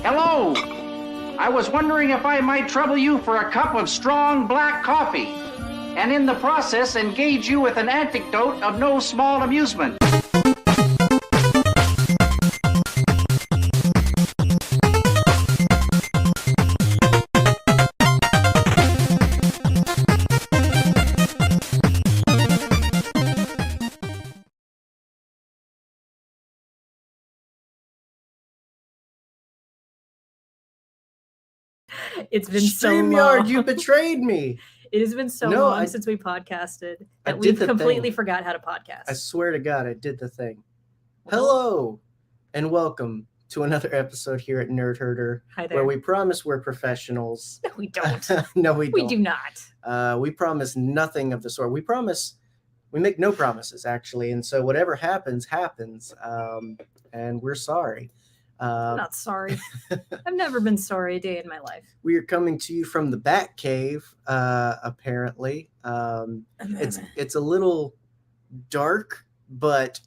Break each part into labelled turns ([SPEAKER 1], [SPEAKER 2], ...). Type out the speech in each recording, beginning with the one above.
[SPEAKER 1] Hello. I was wondering if I might trouble you for a cup of strong black coffee, and in the process engage you with an anecdote of no small amusement.
[SPEAKER 2] It's been so
[SPEAKER 3] StreamYard,
[SPEAKER 2] long.
[SPEAKER 3] you betrayed me.
[SPEAKER 2] It has been so long since we podcasted that we've completely forgot how to podcast.
[SPEAKER 3] I swear to God, I did the thing. Hello, and welcome to another episode here at Nerdherder, where we promise we're professionals.
[SPEAKER 2] No, we don't.
[SPEAKER 3] No, we don't.
[SPEAKER 2] We do not.
[SPEAKER 3] We promise nothing of the sort. We make no promises, actually. And so whatever happens, happens. And we're sorry.
[SPEAKER 2] I'm not sorry. I've never been sorry a day in my life.
[SPEAKER 3] We are coming to you from the Bat Cave, apparently. It's a little dark, but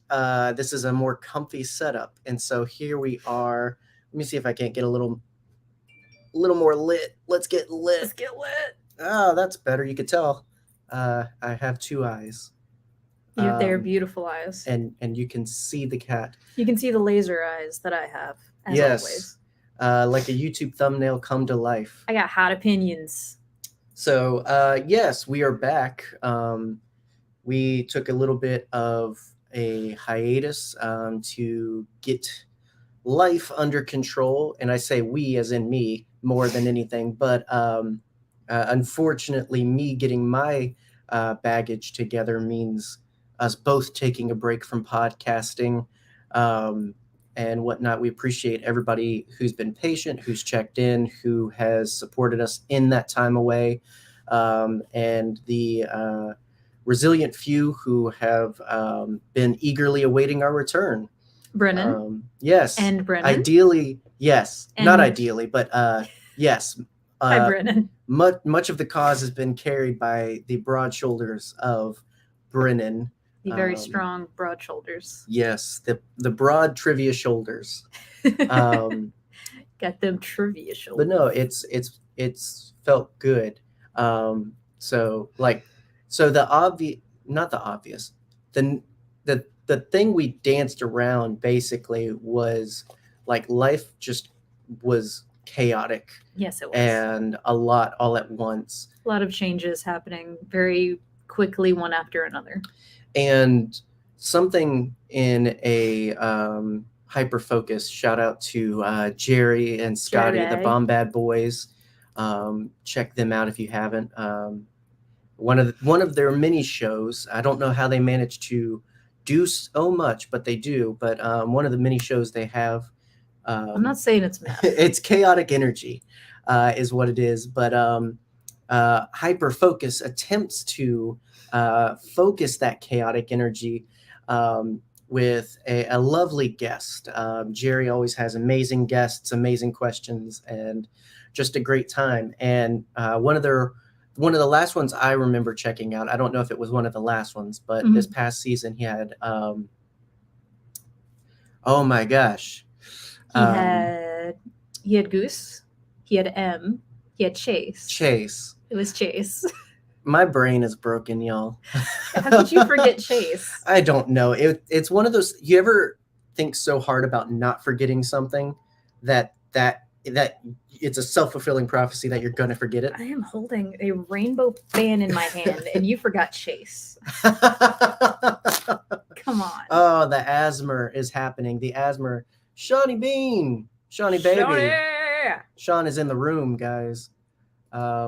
[SPEAKER 3] this is a more comfy setup. And so here we are. Let me see if I can't get a little more lit. Let's get lit.
[SPEAKER 2] Let's get lit.
[SPEAKER 3] Oh, that's better. You could tell I have two eyes.
[SPEAKER 2] They're beautiful eyes.
[SPEAKER 3] And you can see the cat.
[SPEAKER 2] You can see the laser eyes that I have, as always.
[SPEAKER 3] Like a YouTube thumbnail come to life.
[SPEAKER 2] I got hot opinions.
[SPEAKER 3] So, yes, we are back. We took a little bit of a hiatus to get life under control. And I say we as in me more than anything. But unfortunately, me getting my baggage together means us both taking a break from podcasting and whatnot. We appreciate everybody who's been patient, who's checked in, who has supported us in that time away, and the resilient few who have been eagerly awaiting our return.
[SPEAKER 2] Brennen.
[SPEAKER 3] Yes.
[SPEAKER 2] And Brennen.
[SPEAKER 3] Ideally, yes. And not ideally, but yes.
[SPEAKER 2] Hi, Brennen.
[SPEAKER 3] Much of the cause has been carried by the broad shoulders of Brennen.
[SPEAKER 2] The very strong, broad shoulders.
[SPEAKER 3] Yes, the broad trivia shoulders.
[SPEAKER 2] Got them trivia shoulders.
[SPEAKER 3] But no, it's felt good. So the thing we danced around basically was like life just was chaotic.
[SPEAKER 2] Yes, it was.
[SPEAKER 3] And a lot all at once.
[SPEAKER 2] A lot of changes happening very quickly, one after another. And
[SPEAKER 3] something in a hyper focus. Shout out to Jerry and Scotty, the Bomb Bad Boys. Check them out if you haven't. One of their mini shows. I don't know how they manage to do so much, but they do. But one of the mini shows they have.
[SPEAKER 2] I'm not saying it's math.
[SPEAKER 3] It's chaotic energy, is what it is. But hyper focus attempts to focus that chaotic energy with a lovely guest. Jerry always has amazing guests, amazing questions, and just a great time. And one of the last ones I remember checking out, I don't know if it was one of the last ones, but this past season he had, oh my gosh.
[SPEAKER 2] He had Goose, he had M, he had Chase. It was Chase.
[SPEAKER 3] My brain is broken, y'all.
[SPEAKER 2] How could you forget Chase?
[SPEAKER 3] I don't know. It's one of those. You ever think so hard about not forgetting something that it's a self-fulfilling prophecy that you're gonna forget it?
[SPEAKER 2] I am holding a rainbow fan in my hand, and you forgot Chase. Come on.
[SPEAKER 3] Oh, the asthma is happening. The asthma. Shawnee Bean, Shawnee baby. Sean is in the room, guys.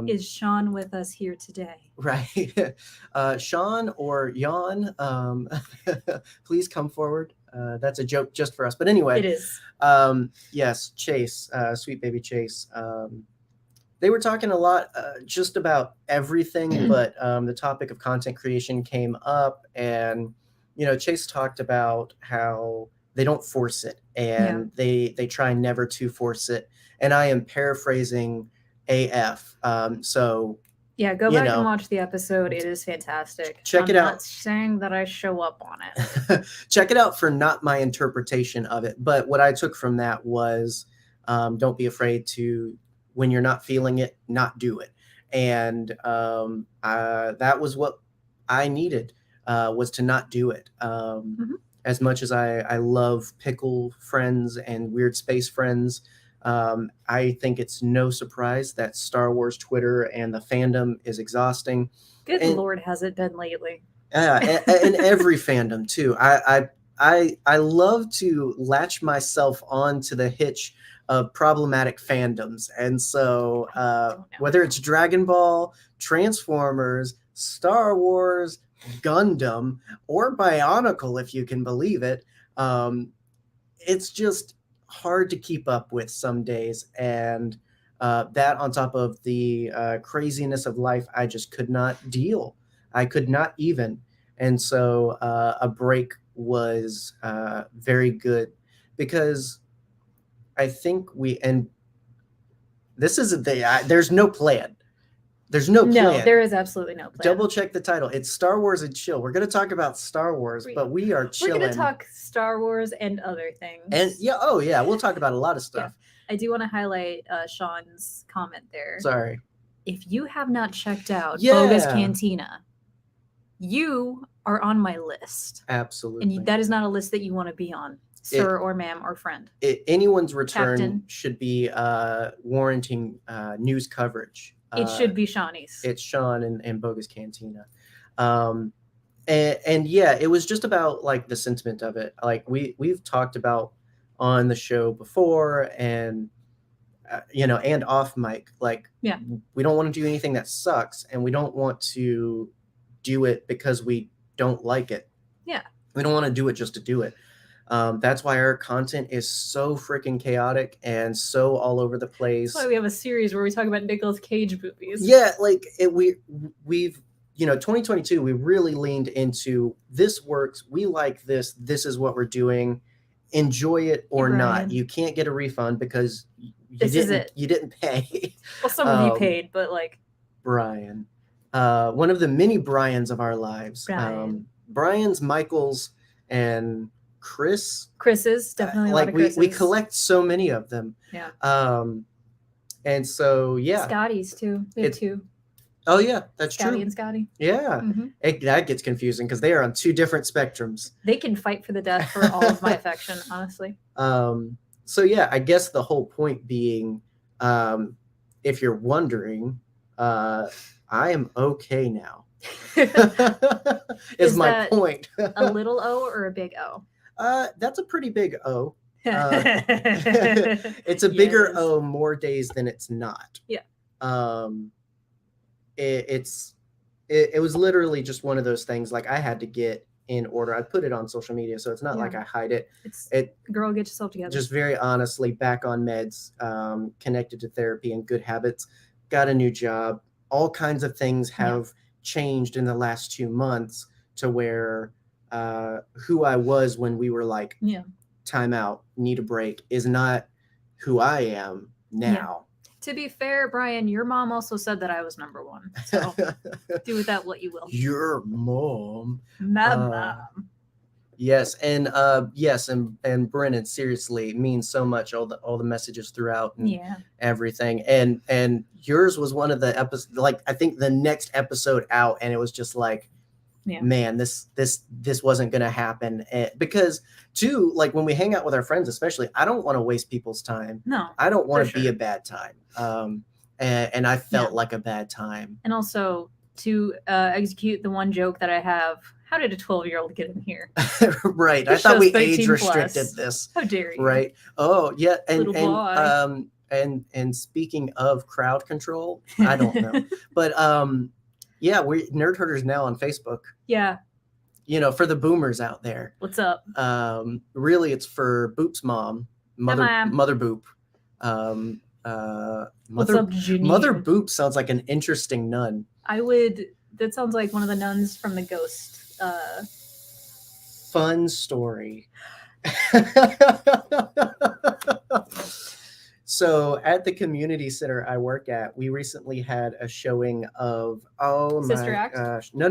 [SPEAKER 2] Is Sean with us here today?
[SPEAKER 3] Right. Sean or Jan, please come forward. That's a joke just for us. But anyway.
[SPEAKER 2] It is.
[SPEAKER 3] Yes, Chase, sweet baby Chase. They were talking a lot just about everything, but the topic of content creation came up. And, Chase talked about how they don't force it. And they try never to force it. And I am paraphrasing AF. So
[SPEAKER 2] yeah, go back and watch the episode. It is fantastic.
[SPEAKER 3] Check it out.
[SPEAKER 2] I'm not saying that I show up on it.
[SPEAKER 3] Check it out for not my interpretation of it, but what I took from that was Don't be afraid to, when you're not feeling it, not do it. And that was what I needed, was to not do it. As much as I love pickle friends and weird space friends, I think it's no surprise that Star Wars Twitter and the fandom is exhausting.
[SPEAKER 2] Good Lord, has it been lately?
[SPEAKER 3] Yeah, and every fandom too. I love to latch myself onto the hitch of problematic fandoms, and so whether it's Dragon Ball, Transformers, Star Wars, Gundam, or Bionicle, if you can believe it, it's just hard to keep up with some days, and that on top of the craziness of life, I just could not deal. I could not even. And so a break was very good, because I think and this isn't there's no plan. There's no plan.
[SPEAKER 2] No, there is absolutely no plan.
[SPEAKER 3] Double check the title. It's Star Wars and Chill. We're going to talk about Star Wars, but we are chilling.
[SPEAKER 2] We're going to talk Star Wars and other things.
[SPEAKER 3] And we'll talk about a lot of stuff.
[SPEAKER 2] Yeah. I do want to highlight Sean's comment there.
[SPEAKER 3] Sorry.
[SPEAKER 2] If you have not checked out Bogus Cantina, you are on my list.
[SPEAKER 3] Absolutely.
[SPEAKER 2] And that is not a list that you want to be on, sir or ma'am or friend.
[SPEAKER 3] Anyone's return
[SPEAKER 2] Captain.
[SPEAKER 3] Should be warranting news coverage.
[SPEAKER 2] It should be Shawnee's.
[SPEAKER 3] It's Sean and Bogus Cantina. And yeah, it was just about like the sentiment of it. Like we've talked about on the show before, and and off mic, like we don't want to do anything that sucks, and we don't want to do it because we don't like it.
[SPEAKER 2] Yeah.
[SPEAKER 3] We don't want to do it just to do it. That's why our content is so freaking chaotic and so all over the place.
[SPEAKER 2] That's why we have a series where we talk about Nicolas Cage movies.
[SPEAKER 3] Yeah, like we've 2022, we really leaned into this works. We like this. This is what we're doing. Enjoy it or not. You can't get a refund because you didn't pay.
[SPEAKER 2] Well, some of you paid, but like
[SPEAKER 3] Brian, one of the many Brians of our lives. Brian's, Michael's, and Chris's
[SPEAKER 2] definitely a
[SPEAKER 3] like
[SPEAKER 2] lot of Chris's.
[SPEAKER 3] we collect so many of them.
[SPEAKER 2] Yeah.
[SPEAKER 3] And so
[SPEAKER 2] Scotty's too. We have two.
[SPEAKER 3] Oh yeah, that's
[SPEAKER 2] Scotty
[SPEAKER 3] true.
[SPEAKER 2] and Scotty.
[SPEAKER 3] Yeah. That gets confusing because they are on two different spectrums.
[SPEAKER 2] They can fight for the death for all of my affection, honestly.
[SPEAKER 3] So yeah, I guess the whole point being, if you're wondering, I am okay now. is my point.
[SPEAKER 2] A little O or a big O?
[SPEAKER 3] That's a pretty big O. It's a bigger O more days than it's not.
[SPEAKER 2] Yeah.
[SPEAKER 3] It was literally just one of those things, like I had to get in order. I put it on social media, so it's not like I hide it.
[SPEAKER 2] Girl, get yourself together.
[SPEAKER 3] Just very honestly, back on meds, connected to therapy and good habits, got a new job. All kinds of things have changed in the last 2 months to where who I was when we were like, time out, need a break, is not who I am now.
[SPEAKER 2] To be fair, Brian, your mom also said that I was number one. So do with that what you will.
[SPEAKER 3] Your mom.
[SPEAKER 2] My mom.
[SPEAKER 3] Yes, and and Brennen, seriously, it means so much, all the messages throughout and everything. And yours was one of the episodes, like I think the next episode out, and it was just like, man, this wasn't gonna happen. Because too, like when we hang out with our friends, especially, I don't want to waste people's time.
[SPEAKER 2] No,
[SPEAKER 3] I don't want to be a bad time. And I felt like a bad time.
[SPEAKER 2] And also to execute the one joke that I have. How did a 12-year-old get in here?
[SPEAKER 3] Right. I thought we age restricted this.
[SPEAKER 2] How dare you?
[SPEAKER 3] Right. Oh, yeah. And speaking of crowd control, I don't know. But we Nerdherders now on Facebook.
[SPEAKER 2] Yeah.
[SPEAKER 3] For the boomers out there.
[SPEAKER 2] What's up?
[SPEAKER 3] Really it's for Boop's mom, Mother Boop.
[SPEAKER 2] What's up, Janine?
[SPEAKER 3] Mother Boop sounds like an interesting nun.
[SPEAKER 2] That sounds like one of the nuns from the Ghost.
[SPEAKER 3] Fun story. So at the community center I work at, we recently had a showing of
[SPEAKER 2] Sister Act?
[SPEAKER 3] gosh, no.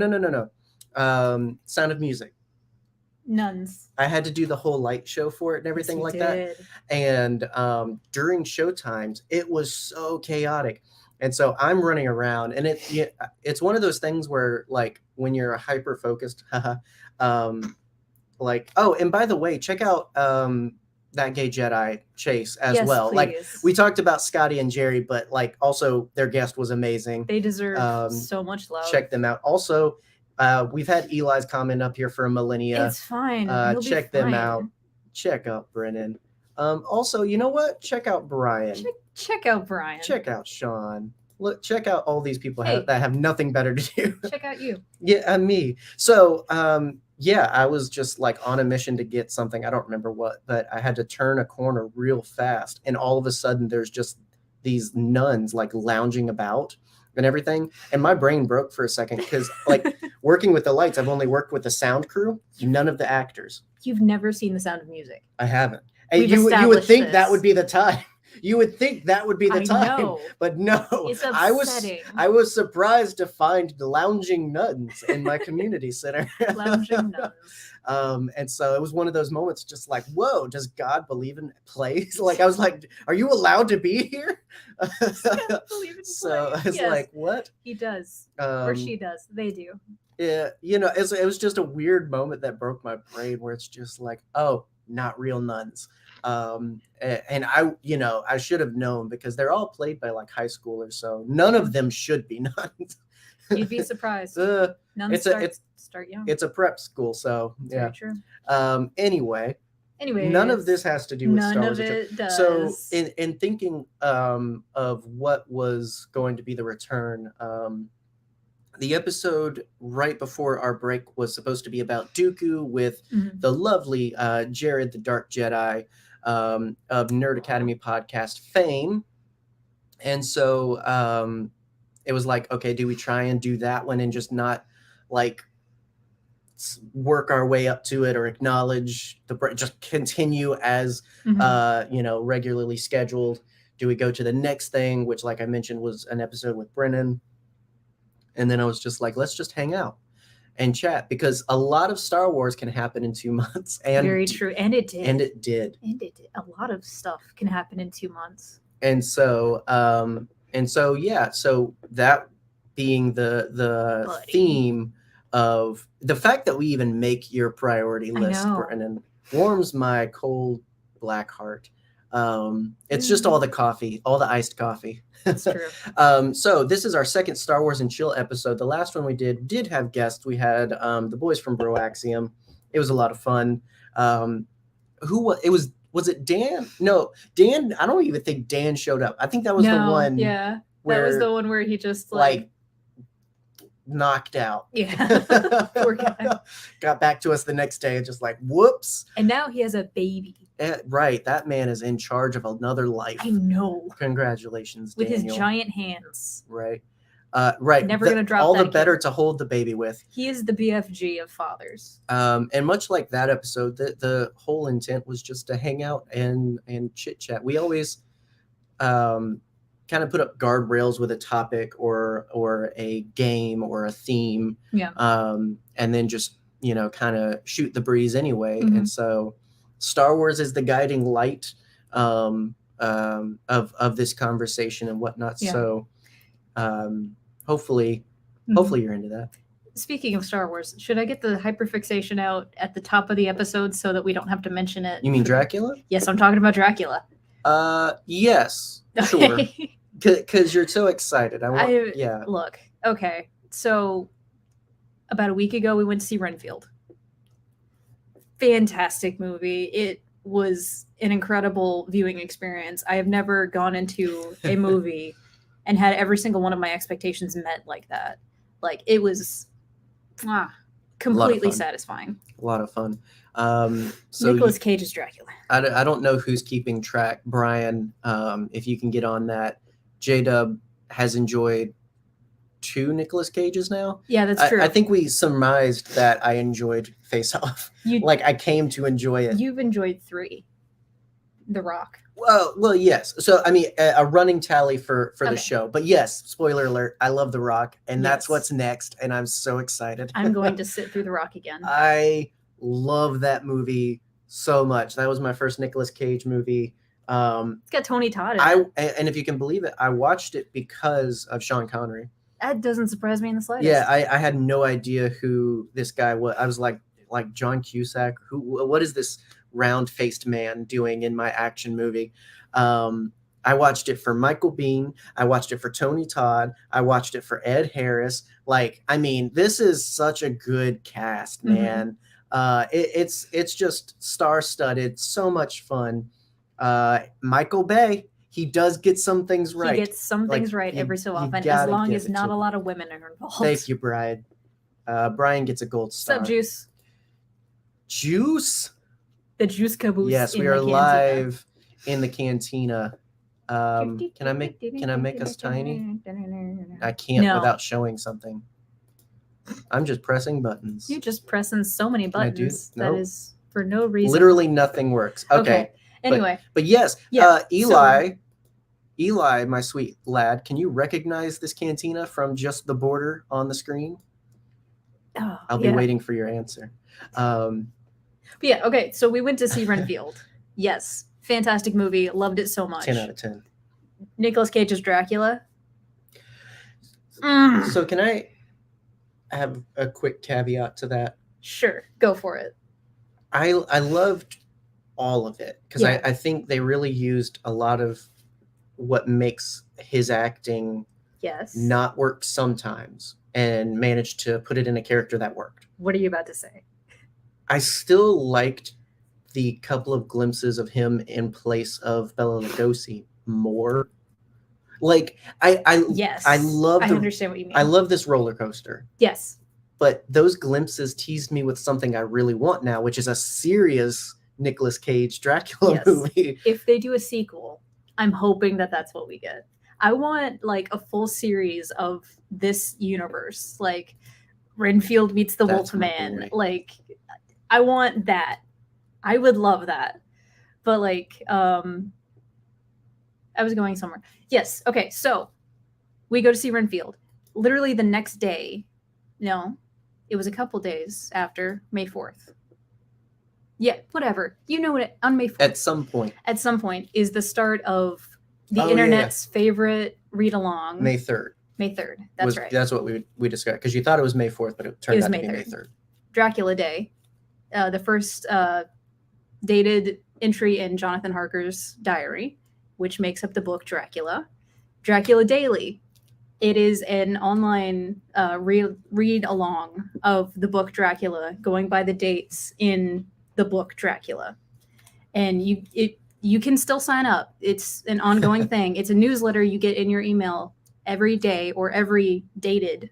[SPEAKER 3] Sound of Music.
[SPEAKER 2] Nuns.
[SPEAKER 3] I had to do the whole light show for it and everything like that. And during show times, it was so chaotic. And so I'm running around, and it's one of those things where, like, when you're hyper focused, like, oh, and by the way, check out that gay Jedi Chase as well.
[SPEAKER 2] Please.
[SPEAKER 3] Like, we talked about Scotty and Jerry, but like also their guest was amazing.
[SPEAKER 2] They deserve so much love.
[SPEAKER 3] Check them out. Also, we've had Eli's comment up here for a millennia.
[SPEAKER 2] It's fine.
[SPEAKER 3] Check them out. Check out Brennen. Also, you know what? Check out Brian.
[SPEAKER 2] Check out Brian.
[SPEAKER 3] Check out Sean. Look, check out all these people that have nothing better to do.
[SPEAKER 2] Check out you.
[SPEAKER 3] Yeah, and me. So, yeah, I was just like on a mission to get something. I don't remember what, but I had to turn a corner real fast. And all of a sudden there's just these nuns like lounging about and everything. And my brain broke for a second because like working with the lights, I've only worked with the sound crew, none of the actors.
[SPEAKER 2] You've never seen The Sound of Music.
[SPEAKER 3] I haven't. And you would think that would be the time. You would think that would be the time, but no.
[SPEAKER 2] It's upsetting.
[SPEAKER 3] I was surprised to find lounging nuns in my community center.
[SPEAKER 2] Lounging nuns.
[SPEAKER 3] And so it was one of those moments, just like, whoa, does God believe in plays? Like, I was like, are you allowed to be here? So I was like, what?
[SPEAKER 2] He does, or she does. They do.
[SPEAKER 3] Yeah, you know, it was just a weird moment that broke my brain, where it's just like, oh, not real nuns. And I should have known, because they're all played by like high schoolers, so none of them should be nuns.
[SPEAKER 2] You'd be surprised. Nuns start young.
[SPEAKER 3] It's a prep school, so
[SPEAKER 2] it's
[SPEAKER 3] yeah.
[SPEAKER 2] Very true.
[SPEAKER 3] Anyway, none of this has to do with Star Wars.
[SPEAKER 2] None of it does.
[SPEAKER 3] So in thinking of what was going to be the return, the episode right before our break was supposed to be about Dooku with the lovely Jared the Dark Jedi of Nerd Academy podcast fame. And so it was like, okay, do we try and do that one and just not like work our way up to it or acknowledge just continue as regularly scheduled? Do we go to the next thing, which, like I mentioned, was an episode with Brennen? And then I was just like, let's just hang out and chat, because a lot of Star Wars can happen in 2 months. And
[SPEAKER 2] very true. And it did.
[SPEAKER 3] And it did.
[SPEAKER 2] A lot of stuff can happen in 2 months.
[SPEAKER 3] And so, yeah. So that being the theme of the fact that we even make your priority list, Brennen, warms my cold black heart. It's just all the coffee, all the iced coffee.
[SPEAKER 2] That's true.
[SPEAKER 3] So this is our second Star Wars and Chill episode. The last one we did have guests. We had the boys from Bro Axiom. It was a lot of fun. Was it Dan? No, Dan. I don't even think Dan showed up. I think that was the one.
[SPEAKER 2] Yeah, that was the one where he just
[SPEAKER 3] like knocked out.
[SPEAKER 2] Yeah. Poor guy.
[SPEAKER 3] Got back to us the next day and just like, whoops.
[SPEAKER 2] And now he has a baby.
[SPEAKER 3] Right. That man is in charge of another life.
[SPEAKER 2] I know.
[SPEAKER 3] Congratulations,
[SPEAKER 2] with
[SPEAKER 3] Daniel.
[SPEAKER 2] his giant hands.
[SPEAKER 3] Right. Right.
[SPEAKER 2] Never going to drop
[SPEAKER 3] all
[SPEAKER 2] that
[SPEAKER 3] the better to hold the baby with.
[SPEAKER 2] He is the BFG of fathers.
[SPEAKER 3] And much like that episode, the whole intent was just to hang out and chit chat. We always kind of put up guardrails with a topic or a game or a theme.
[SPEAKER 2] Yeah.
[SPEAKER 3] And then just, kind of shoot the breeze anyway. And so Star Wars is the guiding light of this conversation and whatnot. Yeah. So hopefully you're into that.
[SPEAKER 2] Speaking of Star Wars, should I get the hyperfixation out at the top of the episode so that we don't have to mention it?
[SPEAKER 3] You mean Dracula?
[SPEAKER 2] Yes, I'm talking about Dracula.
[SPEAKER 3] Yes, sure. Because you're so excited. Yeah.
[SPEAKER 2] Look, okay. So about a week ago, we went to see Renfield. Fantastic movie. It was an incredible viewing experience. I have never gone into a movie and had every single one of my expectations met like that. Like, it was completely satisfying.
[SPEAKER 3] A lot of fun.
[SPEAKER 2] So Nicolas Cage is Dracula.
[SPEAKER 3] I don't know who's keeping track. Brian, if you can get on that. J-Dub has enjoyed 2 Nicolas Cages now.
[SPEAKER 2] Yeah, that's true.
[SPEAKER 3] I think we surmised that I enjoyed Face Off. I came to enjoy it.
[SPEAKER 2] You've enjoyed 3. The Rock.
[SPEAKER 3] Well, yes. So, I mean, a running tally for the show. But yes, spoiler alert, I love The Rock, and that's what's next, and I'm so excited.
[SPEAKER 2] I'm going to sit through The Rock again.
[SPEAKER 3] I love that movie so much. That was my first Nicolas Cage movie.
[SPEAKER 2] It's got Tony Todd in it.
[SPEAKER 3] And if you can believe it, I watched it because of Sean Connery.
[SPEAKER 2] That doesn't surprise me in the slightest.
[SPEAKER 3] Yeah, I had no idea who this guy was. I was like John Cusack. What is this round-faced man doing in my action movie? I watched it for Michael Biehn. I watched it for Tony Todd. I watched it for Ed Harris. Like, I mean, this is such a good cast, man. It's just star-studded. So much fun. Michael Bay, he does get some things right.
[SPEAKER 2] He gets some things right every so often, as long as not a lot of women are involved.
[SPEAKER 3] Thank you, Brian. Brian gets a gold star.
[SPEAKER 2] What's up, Juice?
[SPEAKER 3] Juice?
[SPEAKER 2] The Juice Caboose.
[SPEAKER 3] Yes, we are live in the cantina. Can I make us tiny? I can't without showing something. I'm just pressing buttons.
[SPEAKER 2] You're just pressing so many buttons. That is for no reason.
[SPEAKER 3] Literally nothing works. Okay.
[SPEAKER 2] Anyway.
[SPEAKER 3] But yes, Eli, my sweet lad, can you recognize this cantina from just the border on the screen? I'll be waiting for your answer.
[SPEAKER 2] But yeah, okay. So we went to see Renfield. Yes. Fantastic movie. Loved it so much.
[SPEAKER 3] 10 out of 10.
[SPEAKER 2] Nicolas Cage's Dracula.
[SPEAKER 3] So can I have a quick caveat to that?
[SPEAKER 2] Sure. Go for it.
[SPEAKER 3] I loved all of it because I think they really used a lot of what makes his acting not work sometimes and managed to put it in a character that worked.
[SPEAKER 2] What are you about to say? I
[SPEAKER 3] still liked the couple of glimpses of him in place of Bela Lugosi more. Like I understand what you mean. I love this roller coaster.
[SPEAKER 2] Yes.
[SPEAKER 3] But those glimpses teased me with something I really want now, which is a serious Nicolas Cage Dracula movie.
[SPEAKER 2] If they do a sequel, I'm hoping that that's what we get. I want like a full series of this universe, like Renfield meets the Wolfman. Like I want that. I would love that. But like I was going somewhere. Yes. Okay. So we go to see Renfield. Literally the next day. No, it was a couple days after May 4th. Yeah, whatever. You know what? On May 4th.
[SPEAKER 3] At some point
[SPEAKER 2] is the start of the internet's favorite read-along.
[SPEAKER 3] May 3rd.
[SPEAKER 2] May 3rd. That's right.
[SPEAKER 3] That's what we discussed. Because you thought it was May 4th, but it turned out to be May 3rd.
[SPEAKER 2] Dracula Day. The first dated entry in Jonathan Harker's diary, which makes up the book Dracula. Dracula Daily. It is an online read along of the book Dracula, going by the dates in the book Dracula. And you can still sign up. It's an ongoing thing. It's a newsletter you get in your email every day or every dated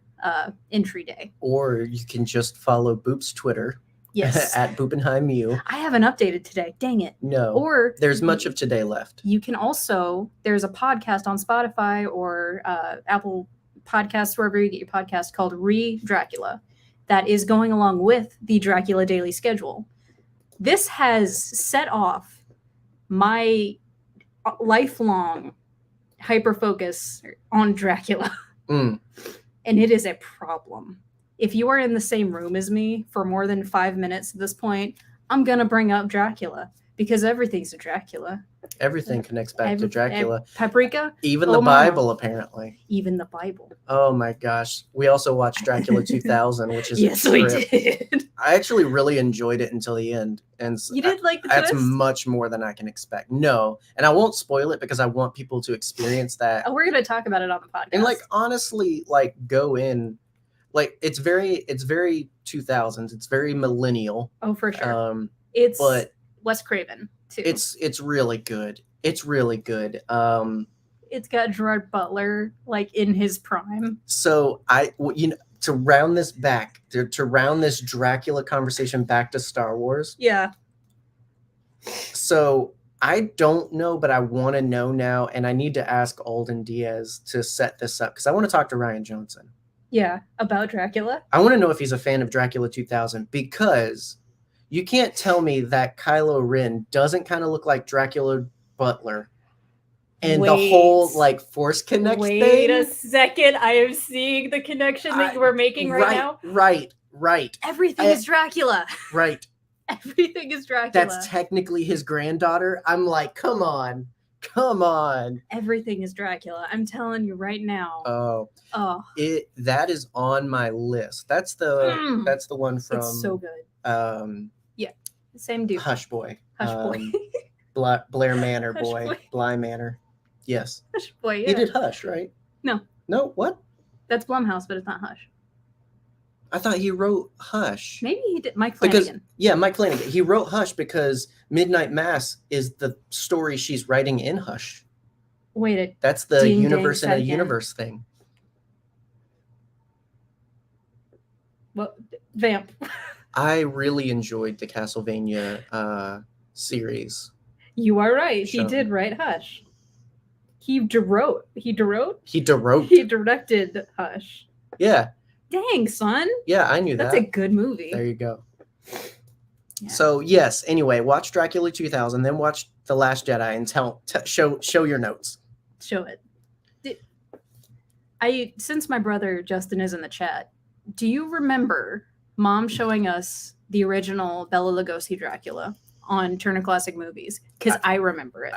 [SPEAKER 2] entry day.
[SPEAKER 3] Or you can just follow Boop's Twitter.
[SPEAKER 2] Yes.
[SPEAKER 3] At Boopenheim.
[SPEAKER 2] I haven't updated today. Dang it.
[SPEAKER 3] No.
[SPEAKER 2] Or
[SPEAKER 3] there's much of today left.
[SPEAKER 2] You can also, there's a podcast on Spotify or Apple Podcasts, wherever you get your podcast, called Re-Dracula that is going along with the Dracula Daily schedule. This has set off my lifelong hyper-focus on Dracula. And it is a problem. If you are in the same room as me for more than 5 minutes at this point, I'm going to bring up Dracula because everything's a Dracula.
[SPEAKER 3] Everything connects back to Dracula.
[SPEAKER 2] Paprika?
[SPEAKER 3] Even the Bible, apparently.
[SPEAKER 2] Even the Bible.
[SPEAKER 3] Oh my gosh. We also watched Dracula 2000, which is
[SPEAKER 2] yes, we did.
[SPEAKER 3] I actually really enjoyed it until the end. And
[SPEAKER 2] you did like the
[SPEAKER 3] that's
[SPEAKER 2] twist?
[SPEAKER 3] Much more than I can expect. No. And I won't spoil it because I want people to experience that.
[SPEAKER 2] Oh, we're going to talk about it on the podcast.
[SPEAKER 3] And like, honestly, like go in. Like it's very 2000s. It's very millennial.
[SPEAKER 2] Oh, for sure. But Wes Craven too.
[SPEAKER 3] It's really good. It's really good.
[SPEAKER 2] It's got Gerard Butler like in his prime.
[SPEAKER 3] So to round this back, to round this Dracula conversation back to Star Wars.
[SPEAKER 2] Yeah.
[SPEAKER 3] So I don't know, but I want to know now, and I need to ask Alden Diaz to set this up because I want to talk to Ryan Johnson.
[SPEAKER 2] Yeah, about Dracula.
[SPEAKER 3] I want to know if he's a fan of Dracula 2000 because you can't tell me that Kylo Ren doesn't kind of look like Dracula Butler and the whole like Force Connect thing.
[SPEAKER 2] Wait a second. I am seeing the connection that you were making right now.
[SPEAKER 3] Right.
[SPEAKER 2] Everything is Dracula.
[SPEAKER 3] Right.
[SPEAKER 2] Everything is Dracula.
[SPEAKER 3] That's technically his granddaughter. I'm like, come on.
[SPEAKER 2] Everything is Dracula. I'm telling you right now.
[SPEAKER 3] Oh, that is on my list. That's the one from.
[SPEAKER 2] It's so good. Yeah, same dude.
[SPEAKER 3] Hush Boy.
[SPEAKER 2] Hush Boy.
[SPEAKER 3] Blair Manor
[SPEAKER 2] Hush
[SPEAKER 3] boy. Bly Manor. Yes.
[SPEAKER 2] Hush Boy. Yeah.
[SPEAKER 3] He did Hush, right?
[SPEAKER 2] No.
[SPEAKER 3] What?
[SPEAKER 2] That's Blumhouse, but it's not Hush.
[SPEAKER 3] I thought he wrote Hush.
[SPEAKER 2] Maybe he did. Mike Flanagan.
[SPEAKER 3] Mike Flanagan. He wrote Hush because Midnight Mass is the story she's writing in Hush.
[SPEAKER 2] Wait,
[SPEAKER 3] that's the universe in a universe thing.
[SPEAKER 2] Well, vamp.
[SPEAKER 3] I really enjoyed the Castlevania series.
[SPEAKER 2] You are right. He did write Hush. He directed Hush.
[SPEAKER 3] Yeah.
[SPEAKER 2] Dang, son.
[SPEAKER 3] Yeah, I knew that.
[SPEAKER 2] That's a good movie.
[SPEAKER 3] There you go.
[SPEAKER 2] Yeah.
[SPEAKER 3] So yes. Anyway, watch Dracula 2000, then watch The Last Jedi, and show your notes.
[SPEAKER 2] Show it. Since my brother Justin is in the chat, do you remember Mom showing us the original Bela Lugosi Dracula on Turner Classic Movies? Because I remember it.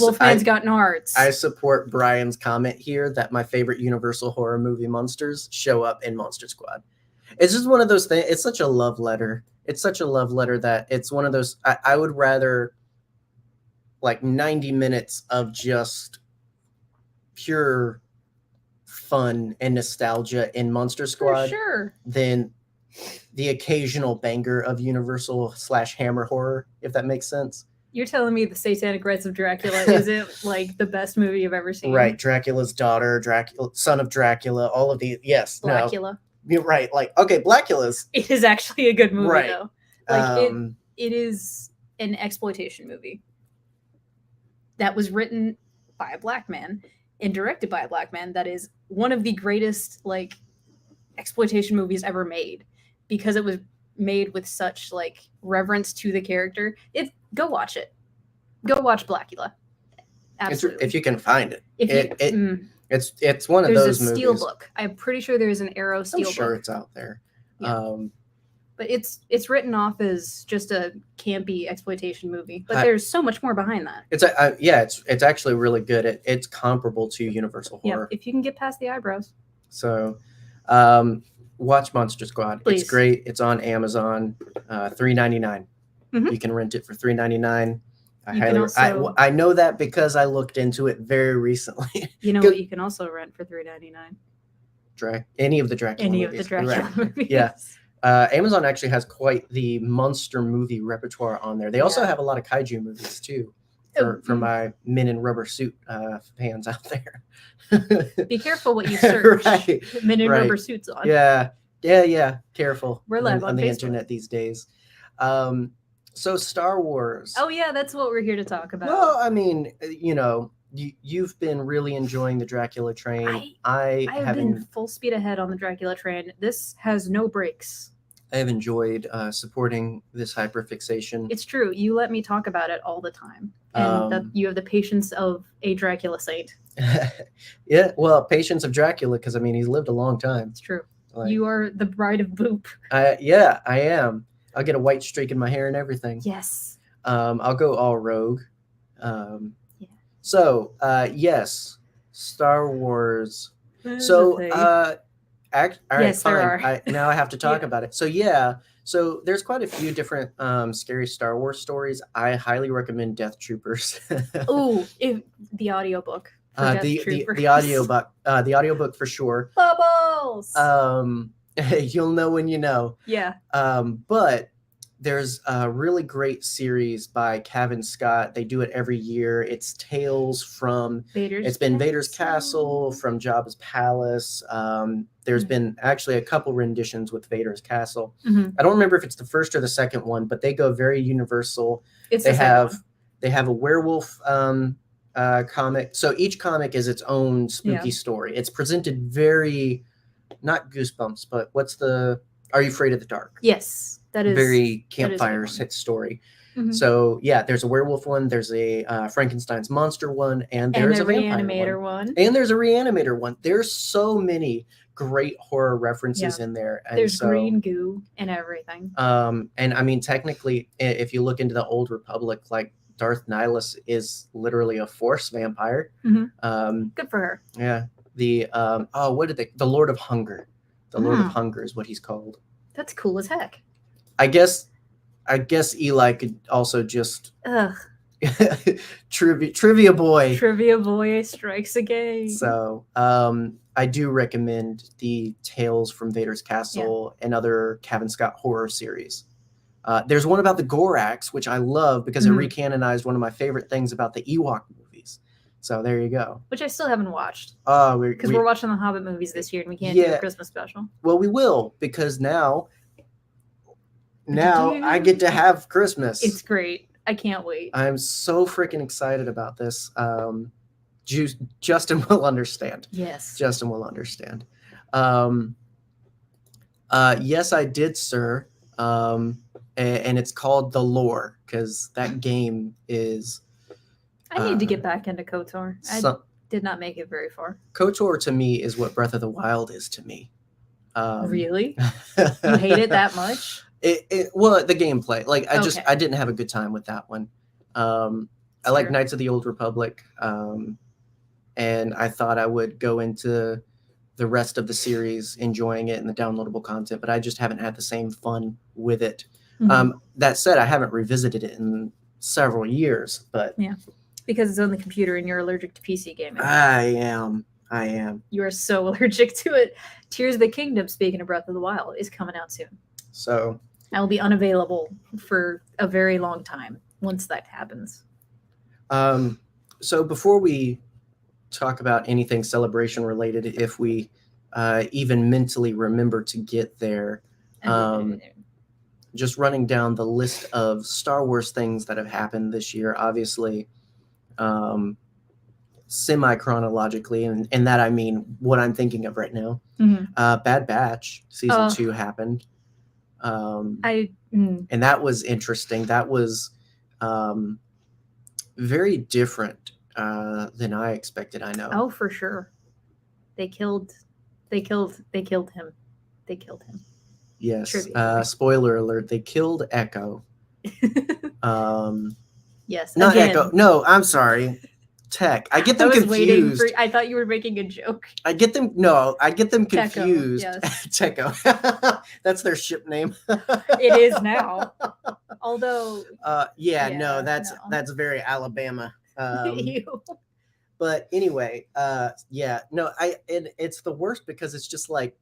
[SPEAKER 2] Wolfman's Got Nards.
[SPEAKER 3] I support Brian's comment here that my favorite Universal horror movie monsters show up in Monster Squad. It's just one of those things. It's such a love letter. It's such a love letter that it's one of those. I would rather like 90 minutes of just pure fun and nostalgia in Monster Squad than the occasional banger of Universal / Hammer horror, if that makes sense.
[SPEAKER 2] You're telling me the Satanic Rites of Dracula isn't like the best movie you've ever seen?
[SPEAKER 3] Right. Dracula's daughter, Dracula, son of Dracula, all of these. Yes.
[SPEAKER 2] Blackula.
[SPEAKER 3] No. You're right. Like, okay, Blackula's.
[SPEAKER 2] It is actually a good movie,
[SPEAKER 3] right.
[SPEAKER 2] though. Like, it is an exploitation movie that was written by a black man and directed by a black man. That is one of the greatest, like, exploitation movies ever made because it was made with such, like, reverence to the character. Go watch it. Go watch Blackula. Absolutely.
[SPEAKER 3] If you can find it. It's one of
[SPEAKER 2] there's
[SPEAKER 3] those
[SPEAKER 2] a
[SPEAKER 3] movies.
[SPEAKER 2] Steelbook. I'm pretty sure there's an Arrow Steelbook.
[SPEAKER 3] I'm sure it's out there.
[SPEAKER 2] Yeah. But it's written off as just a campy exploitation movie. But there's so much more behind that.
[SPEAKER 3] It's actually really good. It's comparable to Universal horror.
[SPEAKER 2] Yeah, if you can get past the eyebrows.
[SPEAKER 3] So, watch Monster Squad.
[SPEAKER 2] Please.
[SPEAKER 3] It's great. It's on Amazon, $3.99.
[SPEAKER 2] Mm-hmm.
[SPEAKER 3] You can rent it for $3.99. I know that because I looked into it very recently.
[SPEAKER 2] You know what? You can also rent for $3.99.
[SPEAKER 3] Any of the Dracula movies.
[SPEAKER 2] Movies.
[SPEAKER 3] Yeah. Amazon actually has quite the monster movie repertoire on there. They also have a lot of kaiju movies too, for my men in rubber suit fans out there.
[SPEAKER 2] Be careful what you search.
[SPEAKER 3] Right.
[SPEAKER 2] Men in rubber suits on.
[SPEAKER 3] Yeah. Careful.
[SPEAKER 2] We're live on
[SPEAKER 3] the
[SPEAKER 2] Facebook.
[SPEAKER 3] internet these days. So Star Wars.
[SPEAKER 2] Oh yeah, that's what we're here to talk about.
[SPEAKER 3] Well, I mean, you've been really enjoying the Dracula train. I have been
[SPEAKER 2] full speed ahead on the Dracula train. This has no brakes.
[SPEAKER 3] I have enjoyed supporting this hyperfixation.
[SPEAKER 2] It's true. You let me talk about it all the time. And you have the patience of a Dracula saint.
[SPEAKER 3] Yeah, well, patience of Dracula, because, I mean, he's lived a long time.
[SPEAKER 2] It's true. Like, you are the bride of Boop.
[SPEAKER 3] Yeah, I am. I'll get a white streak in my hair and everything.
[SPEAKER 2] Yes.
[SPEAKER 3] I'll go all rogue. So, yes, Star Wars. So, all right,
[SPEAKER 2] yes,
[SPEAKER 3] fine. Now I have to talk about it. So there's quite a few different scary Star Wars stories. I highly recommend Death Troopers.
[SPEAKER 2] The audiobook.
[SPEAKER 3] The audiobook for sure.
[SPEAKER 2] Bubbles.
[SPEAKER 3] You'll know when you know.
[SPEAKER 2] Yeah.
[SPEAKER 3] But there's a really great series by Cavan Scott. They do it every year. It's tales from Vader's Castle, from Jabba's Palace. There's been actually a couple renditions with Vader's Castle.
[SPEAKER 2] Mm-hmm.
[SPEAKER 3] I don't remember if it's the first or the second one, but they go very universal. They have a werewolf comic. So each comic is its own spooky story. It's presented very, not Goosebumps, but Are You Afraid of the Dark?
[SPEAKER 2] Yes, that is
[SPEAKER 3] very campfire hit story.
[SPEAKER 2] Mm-hmm.
[SPEAKER 3] So there's a werewolf one, there's a Frankenstein's monster one, and there's a vampire
[SPEAKER 2] reanimator one.
[SPEAKER 3] And there's a reanimator one. There's so many great horror references in there. And
[SPEAKER 2] There's
[SPEAKER 3] so,
[SPEAKER 2] green goo and everything.
[SPEAKER 3] and I mean, technically, if you look into the Old Republic, like Darth Nihilus is literally a Force vampire.
[SPEAKER 2] Good for her.
[SPEAKER 3] Yeah. The the Lord of Hunger. The Lord of Hunger is what he's called.
[SPEAKER 2] That's cool as heck.
[SPEAKER 3] I guess Eli could also just trivia boy.
[SPEAKER 2] Trivia boy strikes again.
[SPEAKER 3] So I do recommend the Tales from Vader's Castle and other Cavan Scott horror series. There's one about the Gorax, which I love because it recanonized one of my favorite things about the Ewok movies. So there you go.
[SPEAKER 2] Which I still haven't watched.
[SPEAKER 3] Because
[SPEAKER 2] we're watching the Hobbit movies this year and we can't do a Christmas special.
[SPEAKER 3] Well, we will, because now I get to have Christmas.
[SPEAKER 2] It's great. I can't wait.
[SPEAKER 3] I'm so freaking excited about this. Justin will understand.
[SPEAKER 2] Yes.
[SPEAKER 3] Justin will understand. Yes, I did, sir. And it's called The Lore, because that game is...
[SPEAKER 2] I need to get back into KOTOR. I did not make it very far.
[SPEAKER 3] KOTOR to me is what Breath of the Wild is to me.
[SPEAKER 2] Really? You hate it that much?
[SPEAKER 3] Well, the gameplay. Like I didn't have a good time with that one. I like Knights of the Old Republic. And I thought I would go into the rest of the series enjoying it and the downloadable content, but I just haven't had the same fun with it. That said, I haven't revisited it in several years, but
[SPEAKER 2] yeah, because it's on the computer and you're allergic to PC gaming.
[SPEAKER 3] I am.
[SPEAKER 2] You are so allergic to it. Tears of the Kingdom, speaking of Breath of the Wild, is coming out soon.
[SPEAKER 3] So
[SPEAKER 2] I will be unavailable for a very long time once that happens.
[SPEAKER 3] So before we talk about anything celebration related, if we even mentally remember to get there, just running down the list of Star Wars things that have happened this year, obviously, semi-chronologically, and that I mean what I'm thinking of right now. Bad Batch season 2 happened. And that was interesting. That was very different than I expected. I know.
[SPEAKER 2] Oh, for sure. They killed him.
[SPEAKER 3] Yes. Spoiler alert. They killed Echo.
[SPEAKER 2] Yes.
[SPEAKER 3] Not
[SPEAKER 2] again.
[SPEAKER 3] Echo. No, I'm sorry. Tech. I get them confused.
[SPEAKER 2] I thought you were making a joke.
[SPEAKER 3] I get them confused.
[SPEAKER 2] Yes.
[SPEAKER 3] Techo. That's their ship name.
[SPEAKER 2] It is now. Although
[SPEAKER 3] that's very Alabama. But anyway, it's the worst because it's just like,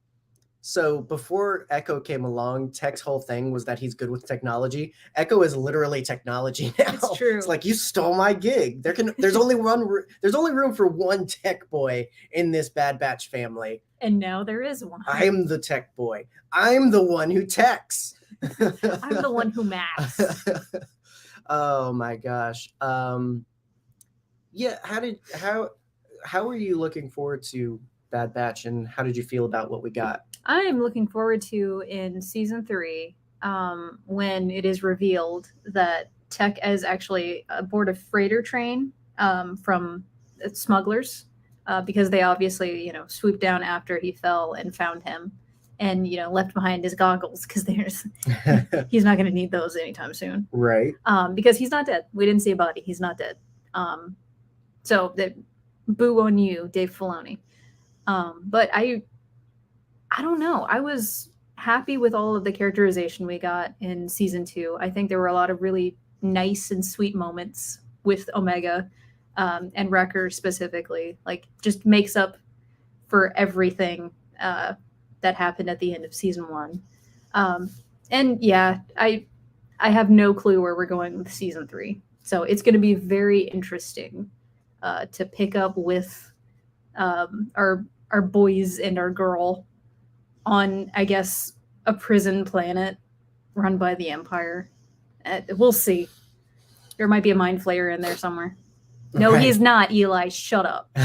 [SPEAKER 3] so before Echo came along, Tech's whole thing was that he's good with technology. Echo is literally technology now.
[SPEAKER 2] It's true.
[SPEAKER 3] It's like, you stole my gig. There's only room for one tech boy in this Bad Batch family.
[SPEAKER 2] And now there is one.
[SPEAKER 3] I'm the tech boy. I'm the one who techs.
[SPEAKER 2] I'm the one who maps.
[SPEAKER 3] Oh my gosh. Yeah, how are you looking forward to Bad Batch, and how did you feel about what we got?
[SPEAKER 2] I am looking forward to in season 3, when it is revealed that Tech is actually aboard a freighter train from smugglers, because they obviously, swooped down after he fell and found him, and left behind his goggles because he's not going to need those anytime soon,
[SPEAKER 3] right?
[SPEAKER 2] Because he's not dead. We didn't see a body. He's not dead. So that boo on you, Dave Filoni. But I don't know. I was happy with all of the characterization we got in season 2. I think there were a lot of really nice and sweet moments with Omega, and Wrecker specifically. Like, just makes up for everything that happened at the end of season 1. And yeah, I have no clue where we're going with season 3. So it's going to be very interesting to pick up with our boys and our girl on, I guess, a prison planet run by the Empire. We'll see. There might be a mind flayer in there somewhere. No, right. He's not, Eli. Shut up.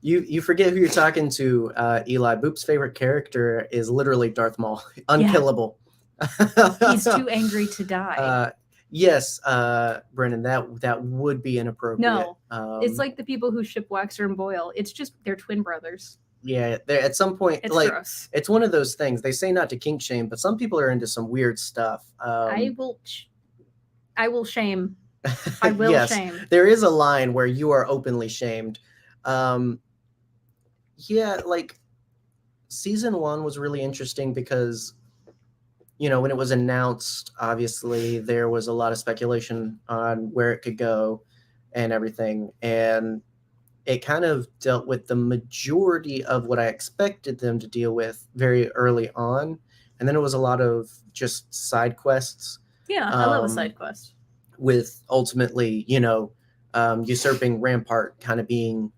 [SPEAKER 3] You forget who you're talking to, Eli. Boop's favorite character is literally Darth Maul. Unkillable.
[SPEAKER 2] Yeah. He's too angry to die.
[SPEAKER 3] Yes, Brennen, that would be inappropriate.
[SPEAKER 2] No, it's like the people who ship Waxer and Boyle. It's just they're twin brothers.
[SPEAKER 3] Yeah, at some point,
[SPEAKER 2] It's
[SPEAKER 3] like
[SPEAKER 2] gross.
[SPEAKER 3] it's one of those things. They say not to kink shame, but some people are into some weird stuff.
[SPEAKER 2] I will shame. I will
[SPEAKER 3] yes,
[SPEAKER 2] shame.
[SPEAKER 3] there is a line where you are openly shamed. Yeah, like season 1 was really interesting because, you know, when it was announced, obviously there was a lot of speculation on where it could go and everything, and it kind of dealt with the majority of what I expected them to deal with very early on. And then it was a lot of just side quests.
[SPEAKER 2] Yeah, I love a side quest.
[SPEAKER 3] With ultimately, you know, usurping Rampart kind of being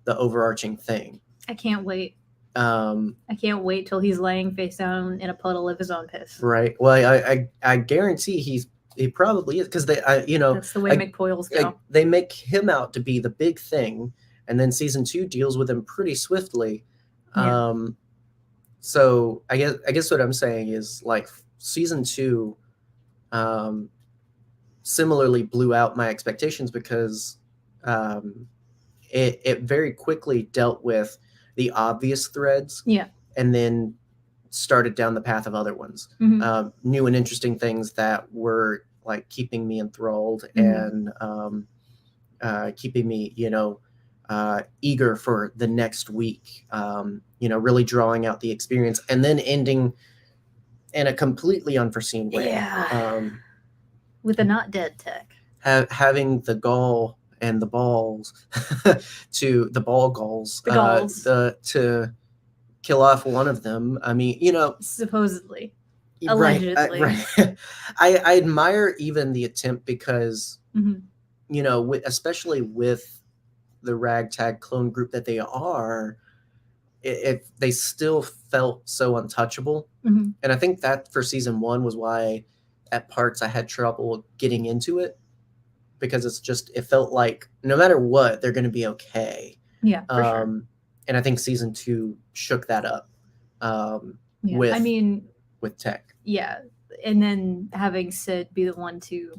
[SPEAKER 3] the overarching thing.
[SPEAKER 2] I can't wait.
[SPEAKER 3] I
[SPEAKER 2] can't wait till he's laying face down in a puddle of his own piss.
[SPEAKER 3] Right. Well, I guarantee he probably is, because you know,
[SPEAKER 2] that's the way McCoils go.
[SPEAKER 3] They make him out to be the big thing, and then season 2 deals with him pretty swiftly.
[SPEAKER 2] Yeah.
[SPEAKER 3] So I guess what I'm saying is, like, season 2 similarly blew out my expectations because it very quickly dealt with the obvious threads, and then started down the path of other ones, new and interesting things that were like keeping me enthralled and keeping me, you know, eager for the next week, you know, really drawing out the experience, and then ending in a completely unforeseen way.
[SPEAKER 2] With a not dead tech.
[SPEAKER 3] Having the gall and the balls to the ball galls, to kill off one of them. I mean, you know,
[SPEAKER 2] supposedly, allegedly.
[SPEAKER 3] Right. I admire even the attempt because, you know, especially with the ragtag clone group that they are, if they still felt so untouchable. And I think that for season 1 was why at parts I had trouble getting into it, because it felt like no matter what, they're going to be okay.
[SPEAKER 2] Yeah, for sure.
[SPEAKER 3] And I think season 2 shook that up. With tech.
[SPEAKER 2] Yeah. And then having Sid be the one to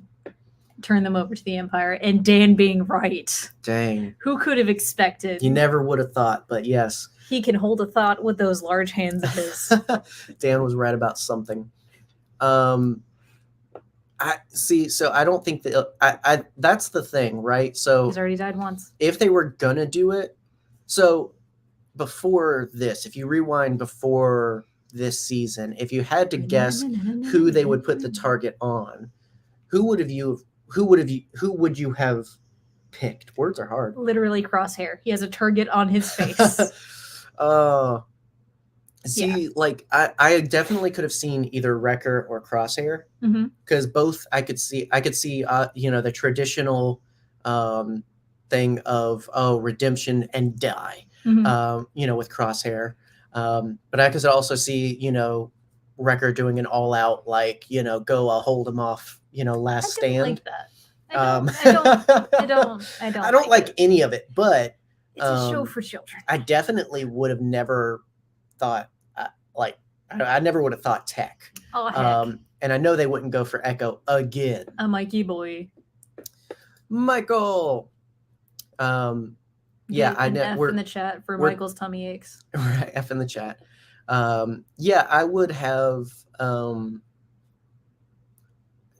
[SPEAKER 2] turn them over to the Empire, and Dan being right.
[SPEAKER 3] Dang.
[SPEAKER 2] Who could have expected?
[SPEAKER 3] You never would have thought, but yes.
[SPEAKER 2] He can hold a thought with those large hands of his.
[SPEAKER 3] Dan was right about something. I see. So I don't think that that's the thing, right? So
[SPEAKER 2] he's already died once.
[SPEAKER 3] If they were gonna do it, so before this, if you rewind before this season, if you had to guess who they would put the target on, who would you have picked? Words are hard.
[SPEAKER 2] Literally Crosshair. He has a target on his face.
[SPEAKER 3] Like I definitely could have seen either Wrecker or Crosshair, because both I could see you know, the traditional thing of redemption and die, you know, with Crosshair, but I could also see, you know, Wrecker doing an all out, like, you know, I'll hold him off, you know, last stand.
[SPEAKER 2] I don't
[SPEAKER 3] like any of it, but
[SPEAKER 2] it's a show for children.
[SPEAKER 3] I definitely would have never thought I never would have thought tech.
[SPEAKER 2] Oh, heck.
[SPEAKER 3] And I know they wouldn't go for Echo again.
[SPEAKER 2] A Mikey boy.
[SPEAKER 3] Michael. Yeah,
[SPEAKER 2] F in the chat for Michael's tummy aches.
[SPEAKER 3] Right, F in the chat. Yeah, I would have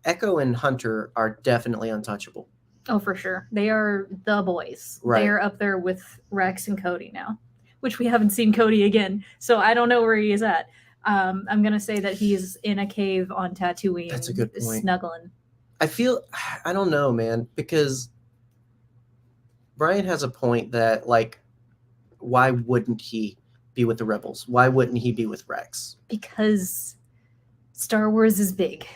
[SPEAKER 3] Echo and Hunter are definitely untouchable.
[SPEAKER 2] Oh, for sure. They are the boys. Right. They are up there with Rex and Cody now, which we haven't seen Cody again. So I don't know where he is at. I'm going to say that he's in a cave on Tatooine.
[SPEAKER 3] That's a good point.
[SPEAKER 2] Snuggling.
[SPEAKER 3] I don't know, man, because Brian has a point that, like, why wouldn't he be with the Rebels? Why wouldn't he be with Rex?
[SPEAKER 2] Because Star Wars is big.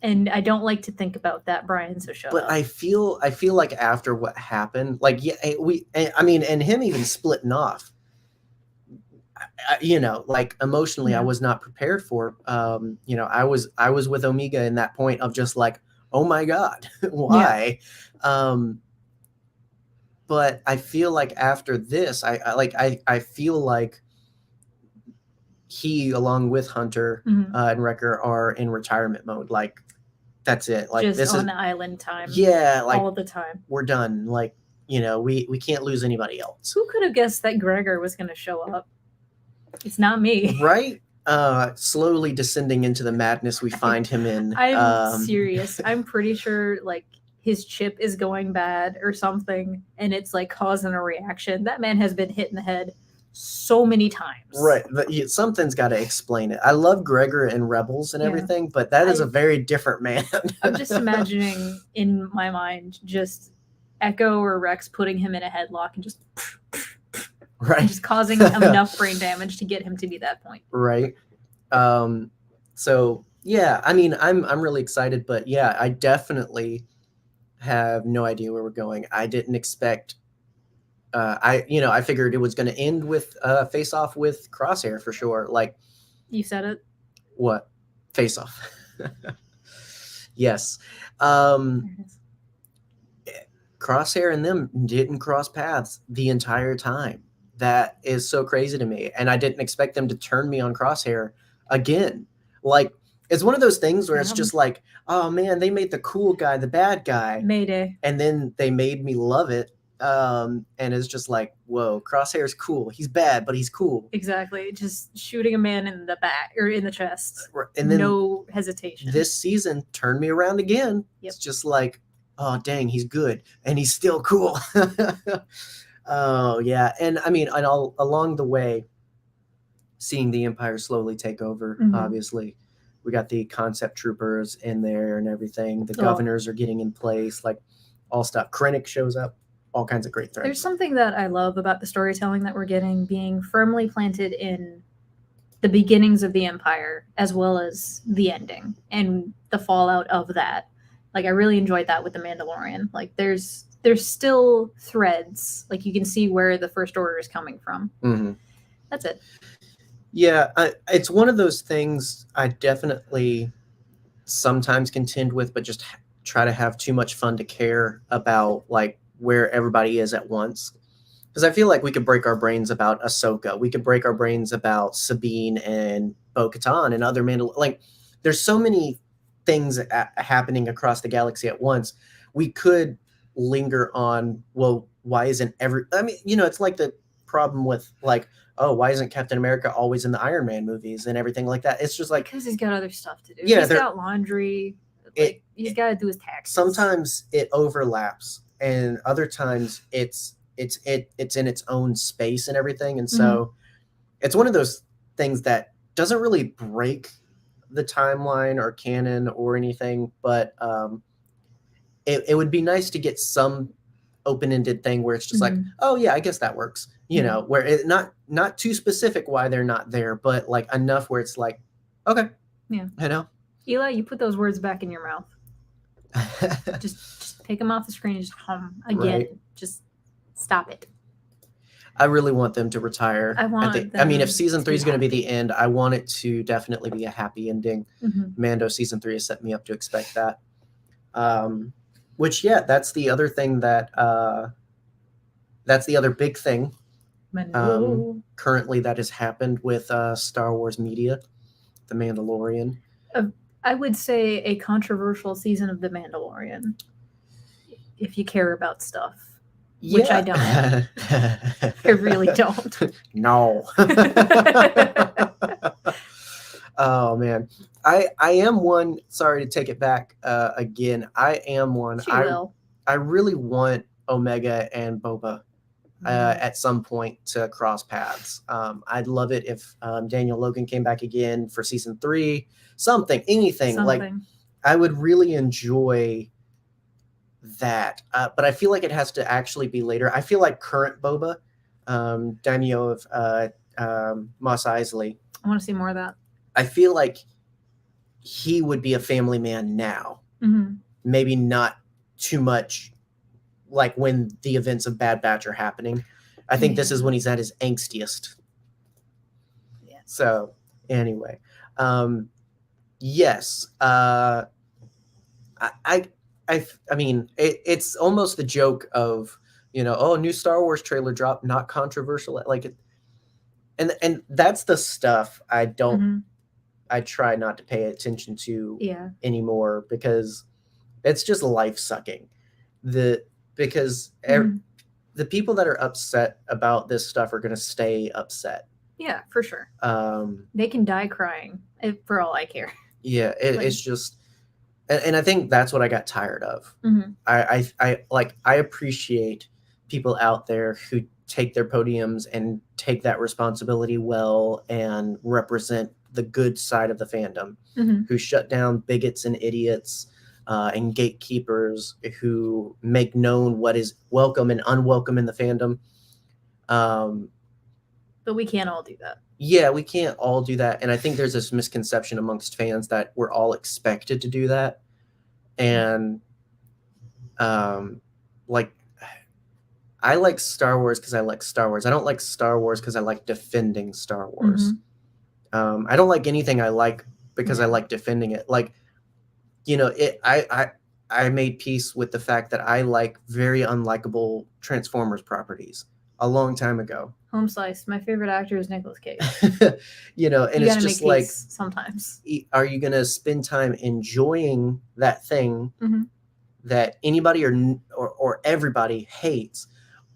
[SPEAKER 2] And I don't like to think about that, Brian, so shut up.
[SPEAKER 3] But I feel like after what happened, like, yeah, and him even splitting off, you know, like, emotionally, I was not prepared for. You know, I was with Omega in that point of just like, oh my God, why? Yeah. But I feel like after this, I feel like he, along with Hunter and Wrecker, are in retirement mode. Like, that's it. Like,
[SPEAKER 2] just
[SPEAKER 3] this
[SPEAKER 2] on the island time.
[SPEAKER 3] Yeah, like,
[SPEAKER 2] all the time.
[SPEAKER 3] We're done. Like, you know, we can't lose anybody else.
[SPEAKER 2] Who could have guessed that Gregor was going to show up? It's not me.
[SPEAKER 3] Right? Slowly descending into the madness we find him in.
[SPEAKER 2] I'm serious. I'm pretty sure like his chip is going bad or something, and it's like causing a reaction. That man has been hit in the head so many times.
[SPEAKER 3] Right. Something's got to explain it. I love Gregor and Rebels and everything, but that is a very different man.
[SPEAKER 2] I'm just imagining in my mind just Echo or Rex putting him in a headlock and just
[SPEAKER 3] right,
[SPEAKER 2] and just causing enough brain damage to get him to be that point.
[SPEAKER 3] Right. So yeah, I mean, I'm really excited, but yeah, I definitely have no idea where we're going. I didn't expect. I figured it was going to end with face off with Crosshair for sure. Like,
[SPEAKER 2] you said it.
[SPEAKER 3] What? Face off. Yes. Crosshair and them didn't cross paths the entire time. That is so crazy to me, and I didn't expect them to turn me on Crosshair again. Like, it's one of those things where it's just like, oh man, they made the cool guy the bad guy.
[SPEAKER 2] Mayday.
[SPEAKER 3] And then they made me love it. And it's just like, whoa, Crosshair's cool. He's bad, but he's cool.
[SPEAKER 2] Exactly. Just shooting a man in the back or in the chest.
[SPEAKER 3] And then
[SPEAKER 2] no hesitation.
[SPEAKER 3] This season turned me around again. Yep. It's just like, oh dang, he's good. And he's still cool. Oh yeah. And I mean, and all along the way, seeing the Empire slowly take over, obviously. We got the concept troopers in there and everything. The governors are getting in place, like all stuff. Krennic shows up, all kinds of great threats.
[SPEAKER 2] There's something that I love about the storytelling that we're getting, being firmly planted in the beginnings of the Empire as well as the ending and the fallout of that. Like, I really enjoyed that with The Mandalorian. Like, there's still threads. Like, you can see where the First Order is coming from.
[SPEAKER 3] Mm-hmm.
[SPEAKER 2] That's it.
[SPEAKER 3] Yeah, it's one of those things I definitely sometimes contend with, but just try to have too much fun to care about, like, where everybody is at once. Because I feel like we could break our brains about Ahsoka. We could break our brains about Sabine and Bo-Katan and other like, there's so many things happening across the galaxy at once. We could linger on, well, why isn't I mean, it's like the problem with, like, oh, why isn't Captain America always in the Iron Man movies and everything like that? It's just like,
[SPEAKER 2] because he's got other stuff to do.
[SPEAKER 3] Yeah,
[SPEAKER 2] he's got laundry. Like, he's got to do his taxes.
[SPEAKER 3] Sometimes it overlaps, and other times it's in its own space and everything. And so it's one of those things that doesn't really break the timeline or canon or anything, but it would be nice to get some open-ended thing where it's just like, oh yeah, I guess that works. Where it not too specific why they're not there, but like enough where it's like, okay,
[SPEAKER 2] yeah,
[SPEAKER 3] Eli,
[SPEAKER 2] you put those words back in your mouth. just take them off the screen and just hum again. Right. Just stop it.
[SPEAKER 3] I really want them to retire.
[SPEAKER 2] I
[SPEAKER 3] mean, if season 3 is going to be the end, I want it to definitely be a happy ending. Mando season 3 has set me up to expect that. Which, yeah, that's the other thing that's the other big thing currently that has happened with Star Wars media, The Mandalorian.
[SPEAKER 2] I would say a controversial season of The Mandalorian, if you care about stuff. Yeah. Which I don't. I really don't.
[SPEAKER 3] No. Oh man, I am one. Sorry to take it back again. I am one. I really want Omega and Boba at some point to cross paths. I'd love it if Daniel Logan came back again for season 3. Anything. Like, I would really enjoy that. But I feel like it has to actually be later. I feel like current Boba, Daimyo of Mos Eisley.
[SPEAKER 2] I want to see more of that.
[SPEAKER 3] I feel like he would be a family man now. Maybe not too much like when the events of Bad Batch are happening. I think this is when he's at his angstiest. Yeah. So anyway, yes. I mean, it's almost the joke of, new Star Wars trailer drop, not controversial. Like it, and that's the stuff I don't. I try not to pay attention to anymore because it's just life sucking. Because the people that are upset about this stuff are going to stay upset.
[SPEAKER 2] Yeah, for sure.
[SPEAKER 3] Um,
[SPEAKER 2] They can die crying for all I care.
[SPEAKER 3] yeah, it's just, and I think that's what I got tired of.
[SPEAKER 2] Mhm.
[SPEAKER 3] I appreciate people out there who take their podiums and take that responsibility well and represent the good side of the fandom,
[SPEAKER 2] Mhm.
[SPEAKER 3] who shut down bigots and idiots and gatekeepers, who make known what is welcome and unwelcome in the fandom.
[SPEAKER 2] But we can't all do that.
[SPEAKER 3] Yeah, we can't all do that. And I think there's this misconception amongst fans that we're all expected to do that. And like, I like Star Wars because I like Star Wars. I don't like Star Wars because I like defending Star Wars. I don't like anything I like because I like defending it. Like, you know, I made peace with the fact that I like very unlikable Transformers properties a long time ago.
[SPEAKER 2] Home Slice. My favorite actor is Nicolas Cage.
[SPEAKER 3] You know, and
[SPEAKER 2] You
[SPEAKER 3] it's
[SPEAKER 2] gotta
[SPEAKER 3] just
[SPEAKER 2] make
[SPEAKER 3] like,
[SPEAKER 2] peace sometimes.
[SPEAKER 3] are you going to spend time enjoying that thing
[SPEAKER 2] Mhm.
[SPEAKER 3] that anybody or everybody hates,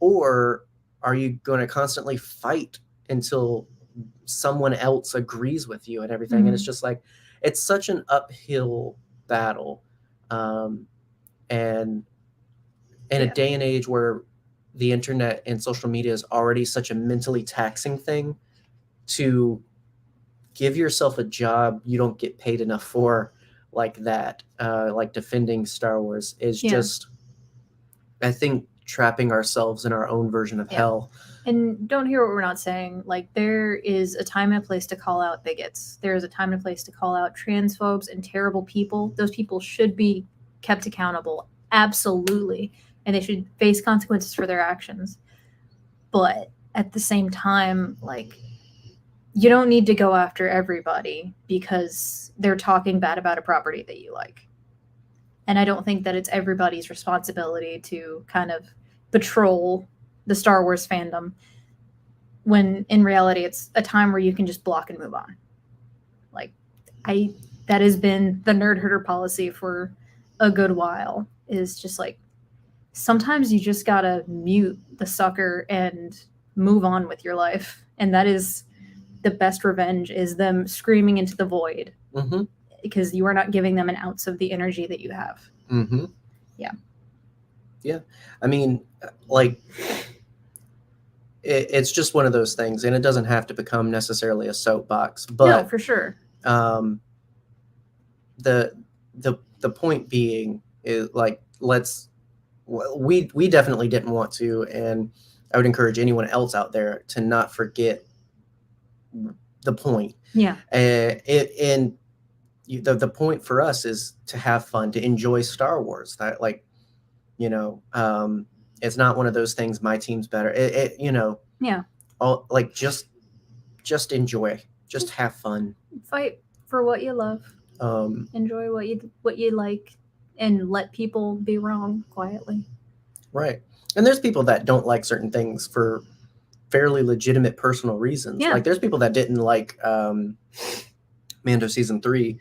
[SPEAKER 3] or are you going to constantly fight until someone else agrees with you and everything? And it's just like, it's such an uphill battle, and in a day and age where the internet and social media is already such a mentally taxing thing, to give yourself a job you don't get paid enough for, like that, like defending Star Wars, is just, I think, trapping ourselves in our own version of hell.
[SPEAKER 2] And don't hear what we're not saying. Like, there is a time and a place to call out bigots. There is a time and a place to call out transphobes and terrible people. Those people should be kept accountable. Absolutely. And they should face consequences for their actions. But at the same time, like, you don't need to go after everybody because they're talking bad about a property that you like. And I don't think that it's everybody's responsibility to kind of patrol the Star Wars fandom, when in reality it's a time where you can just block and move on. Like, that has been the Nerdherder policy for a good while, is just like, sometimes you just gotta mute the sucker and move on with your life. And that is the best revenge, is them screaming into the void, because you are not giving them an ounce of the energy that you have.
[SPEAKER 3] Yeah. I mean, like, it's just one of those things, and it doesn't have to become necessarily a soapbox, but
[SPEAKER 2] no, for sure.
[SPEAKER 3] The point being is, like, we definitely didn't want to, and I would encourage anyone else out there to not forget the point.
[SPEAKER 2] Yeah.
[SPEAKER 3] And the point for us is to have fun, to enjoy Star Wars. That, like, you know, it's not one of those things, my team's better. You know, all, like, just enjoy, just have fun,
[SPEAKER 2] fight for what you love, enjoy what you like, and let people be wrong quietly.
[SPEAKER 3] Right. And there's people that don't like certain things for fairly legitimate personal reasons. Like, there's people that didn't like Mando season 3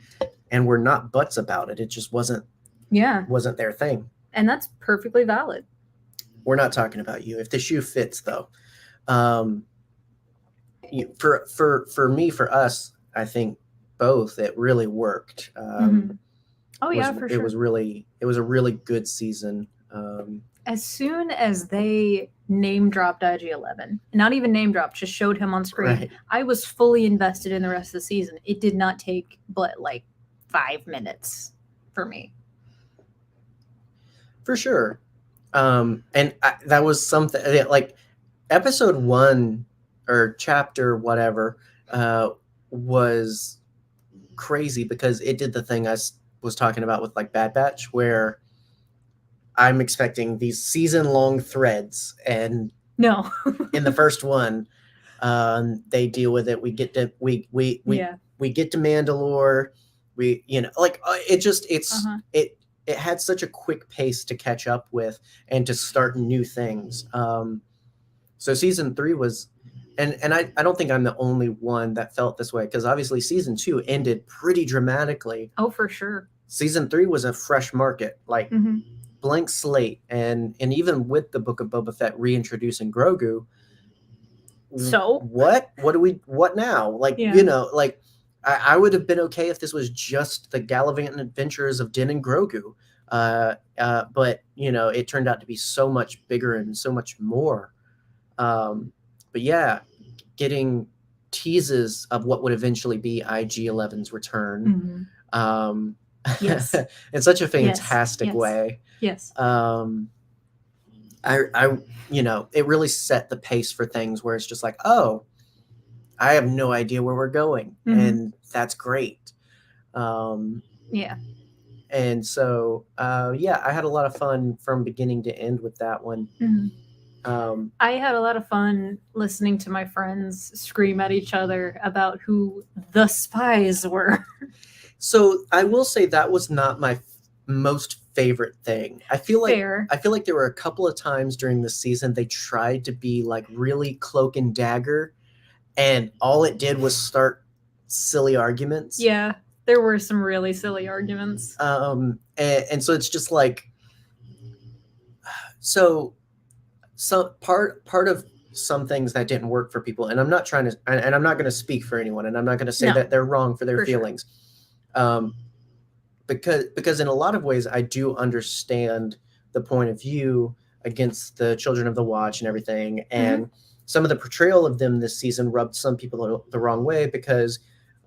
[SPEAKER 3] and were not butts about it. It just wasn't their thing.
[SPEAKER 2] And that's perfectly valid.
[SPEAKER 3] We're not talking about you. If the shoe fits, though. For me, for us, I think both, it really worked.
[SPEAKER 2] Oh, yeah, for sure.
[SPEAKER 3] It was a really good season.
[SPEAKER 2] As soon as they name dropped IG-11, not even name dropped, just showed him on screen, right, I was fully invested in the rest of the season. It did not take but like 5 minutes for me.
[SPEAKER 3] For sure. And that was something, like, episode 1 or chapter whatever was crazy, because it did the thing I was talking about with, like, Bad Batch, where I'm expecting these season-long threads, and
[SPEAKER 2] no,
[SPEAKER 3] in the first one, they deal with it. We get to we get to Mandalore. We, you know, like, it had such a quick pace to catch up with and to start new things. So season 3 was, and I don't think I'm the only one that felt this way, because obviously season 2 ended pretty dramatically.
[SPEAKER 2] Oh, for sure.
[SPEAKER 3] Season 3 was a fresh market, like, blank slate, and even with the Book of Boba Fett reintroducing Grogu,
[SPEAKER 2] So
[SPEAKER 3] what now? Like,
[SPEAKER 2] Yeah.
[SPEAKER 3] you know, like I would have been okay if this was just the gallivanting adventures of Din and Grogu. But you know, it turned out to be so much bigger and so much more. But yeah, getting teases of what would eventually be IG-11's return.
[SPEAKER 2] Mhm. Yes.
[SPEAKER 3] In such a fantastic
[SPEAKER 2] Yes.
[SPEAKER 3] way.
[SPEAKER 2] Yes.
[SPEAKER 3] I you know, it really set the pace for things where it's just like, oh, I have no idea where we're going, and that's great.
[SPEAKER 2] Yeah.
[SPEAKER 3] And so yeah, I had a lot of fun from beginning to end with that one.
[SPEAKER 2] I had a lot of fun listening to my friends scream at each other about who the spies were.
[SPEAKER 3] So I will say that was not my most favorite thing. I feel like
[SPEAKER 2] Fair.
[SPEAKER 3] there were a couple of times during the season they tried to be like really cloak and dagger, and all it did was start silly arguments.
[SPEAKER 2] Yeah, there were some really silly arguments.
[SPEAKER 3] And so it's just like, so part of some things that didn't work for people, and I'm not trying to, and I'm not going to speak for anyone, and I'm not going to say that they're wrong for their feelings. Sure. Because in a lot of ways I do understand the point of view against the Children of the Watch and everything, and some of the portrayal of them this season rubbed some people the wrong way because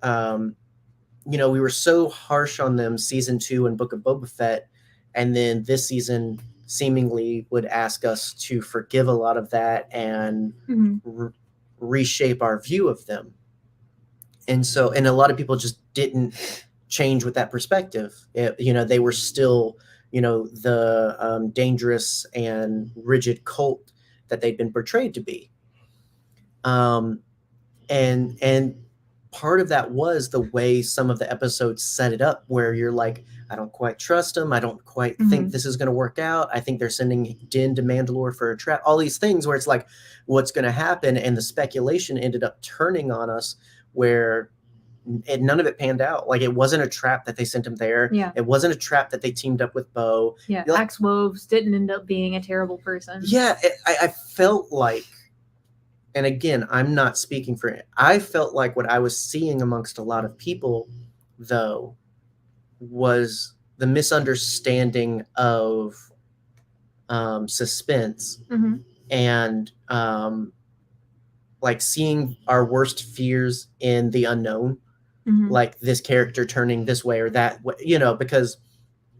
[SPEAKER 3] you know, we were so harsh on them season 2 and Book of Boba Fett, and then this season seemingly would ask us to forgive a lot of that and reshape our view of them. And so, and a lot of people just didn't change with that perspective. You know, they were still, you know, the dangerous and rigid cult that they'd been portrayed to be. And part of that was the way some of the episodes set it up, where you're like, I don't quite trust them. I don't quite think this is going to work out. I think they're sending Din to Mandalore for a trap. All these things where it's like, what's going to happen? And the speculation ended up turning on us where none of it panned out. Like, it wasn't a trap that they sent him there.
[SPEAKER 2] Yeah.
[SPEAKER 3] It wasn't a trap that they teamed up with Bo.
[SPEAKER 2] Yeah. Axe Woves didn't end up being a terrible person.
[SPEAKER 3] Yeah. I felt like, and again, I'm not speaking for it, I felt like what I was seeing amongst a lot of people, though, was the misunderstanding of suspense and like seeing our worst fears in the unknown. Like this character turning this way or that way, you know, because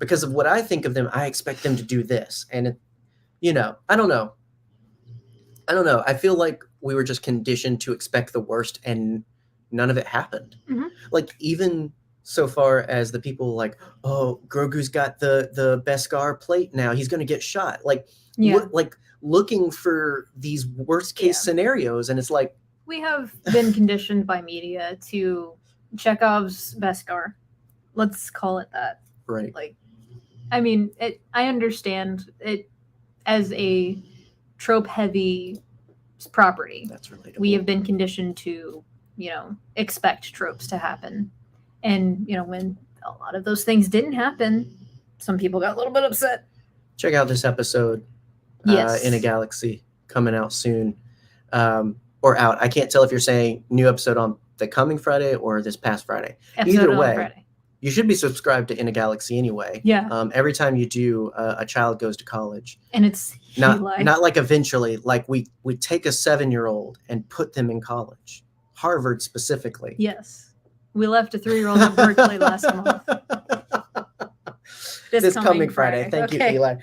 [SPEAKER 3] of what I think of them, I expect them to do this. And, you know, I don't know. I feel like we were just conditioned to expect the worst and none of it happened. Like, even so far as the people like, oh, Grogu's got the Beskar plate now, he's going to get shot. Like, looking for these worst case scenarios. And it's like,
[SPEAKER 2] we have been conditioned by media to Chekhov's Beskar. Let's call it that.
[SPEAKER 3] Right.
[SPEAKER 2] Like, I mean, I understand it as a trope-heavy property.
[SPEAKER 3] That's relatable.
[SPEAKER 2] We have been conditioned to, you know, expect tropes to happen. And, you know, when a lot of those things didn't happen, some people got a little bit upset.
[SPEAKER 3] Check out this episode, In a Galaxy, coming out soon. Or out. I can't tell if you're saying new episode on the coming Friday or this past Friday. Either way,
[SPEAKER 2] Friday.
[SPEAKER 3] You should be subscribed to In a Galaxy anyway.
[SPEAKER 2] Yeah.
[SPEAKER 3] Every time you do, a child goes to college.
[SPEAKER 2] And it's
[SPEAKER 3] not like eventually. Like we take a 7-year-old and put them in college, Harvard specifically.
[SPEAKER 2] Yes, we left a 3-year-old at Berkeley last month. This coming Friday.
[SPEAKER 3] Thank you, Eli.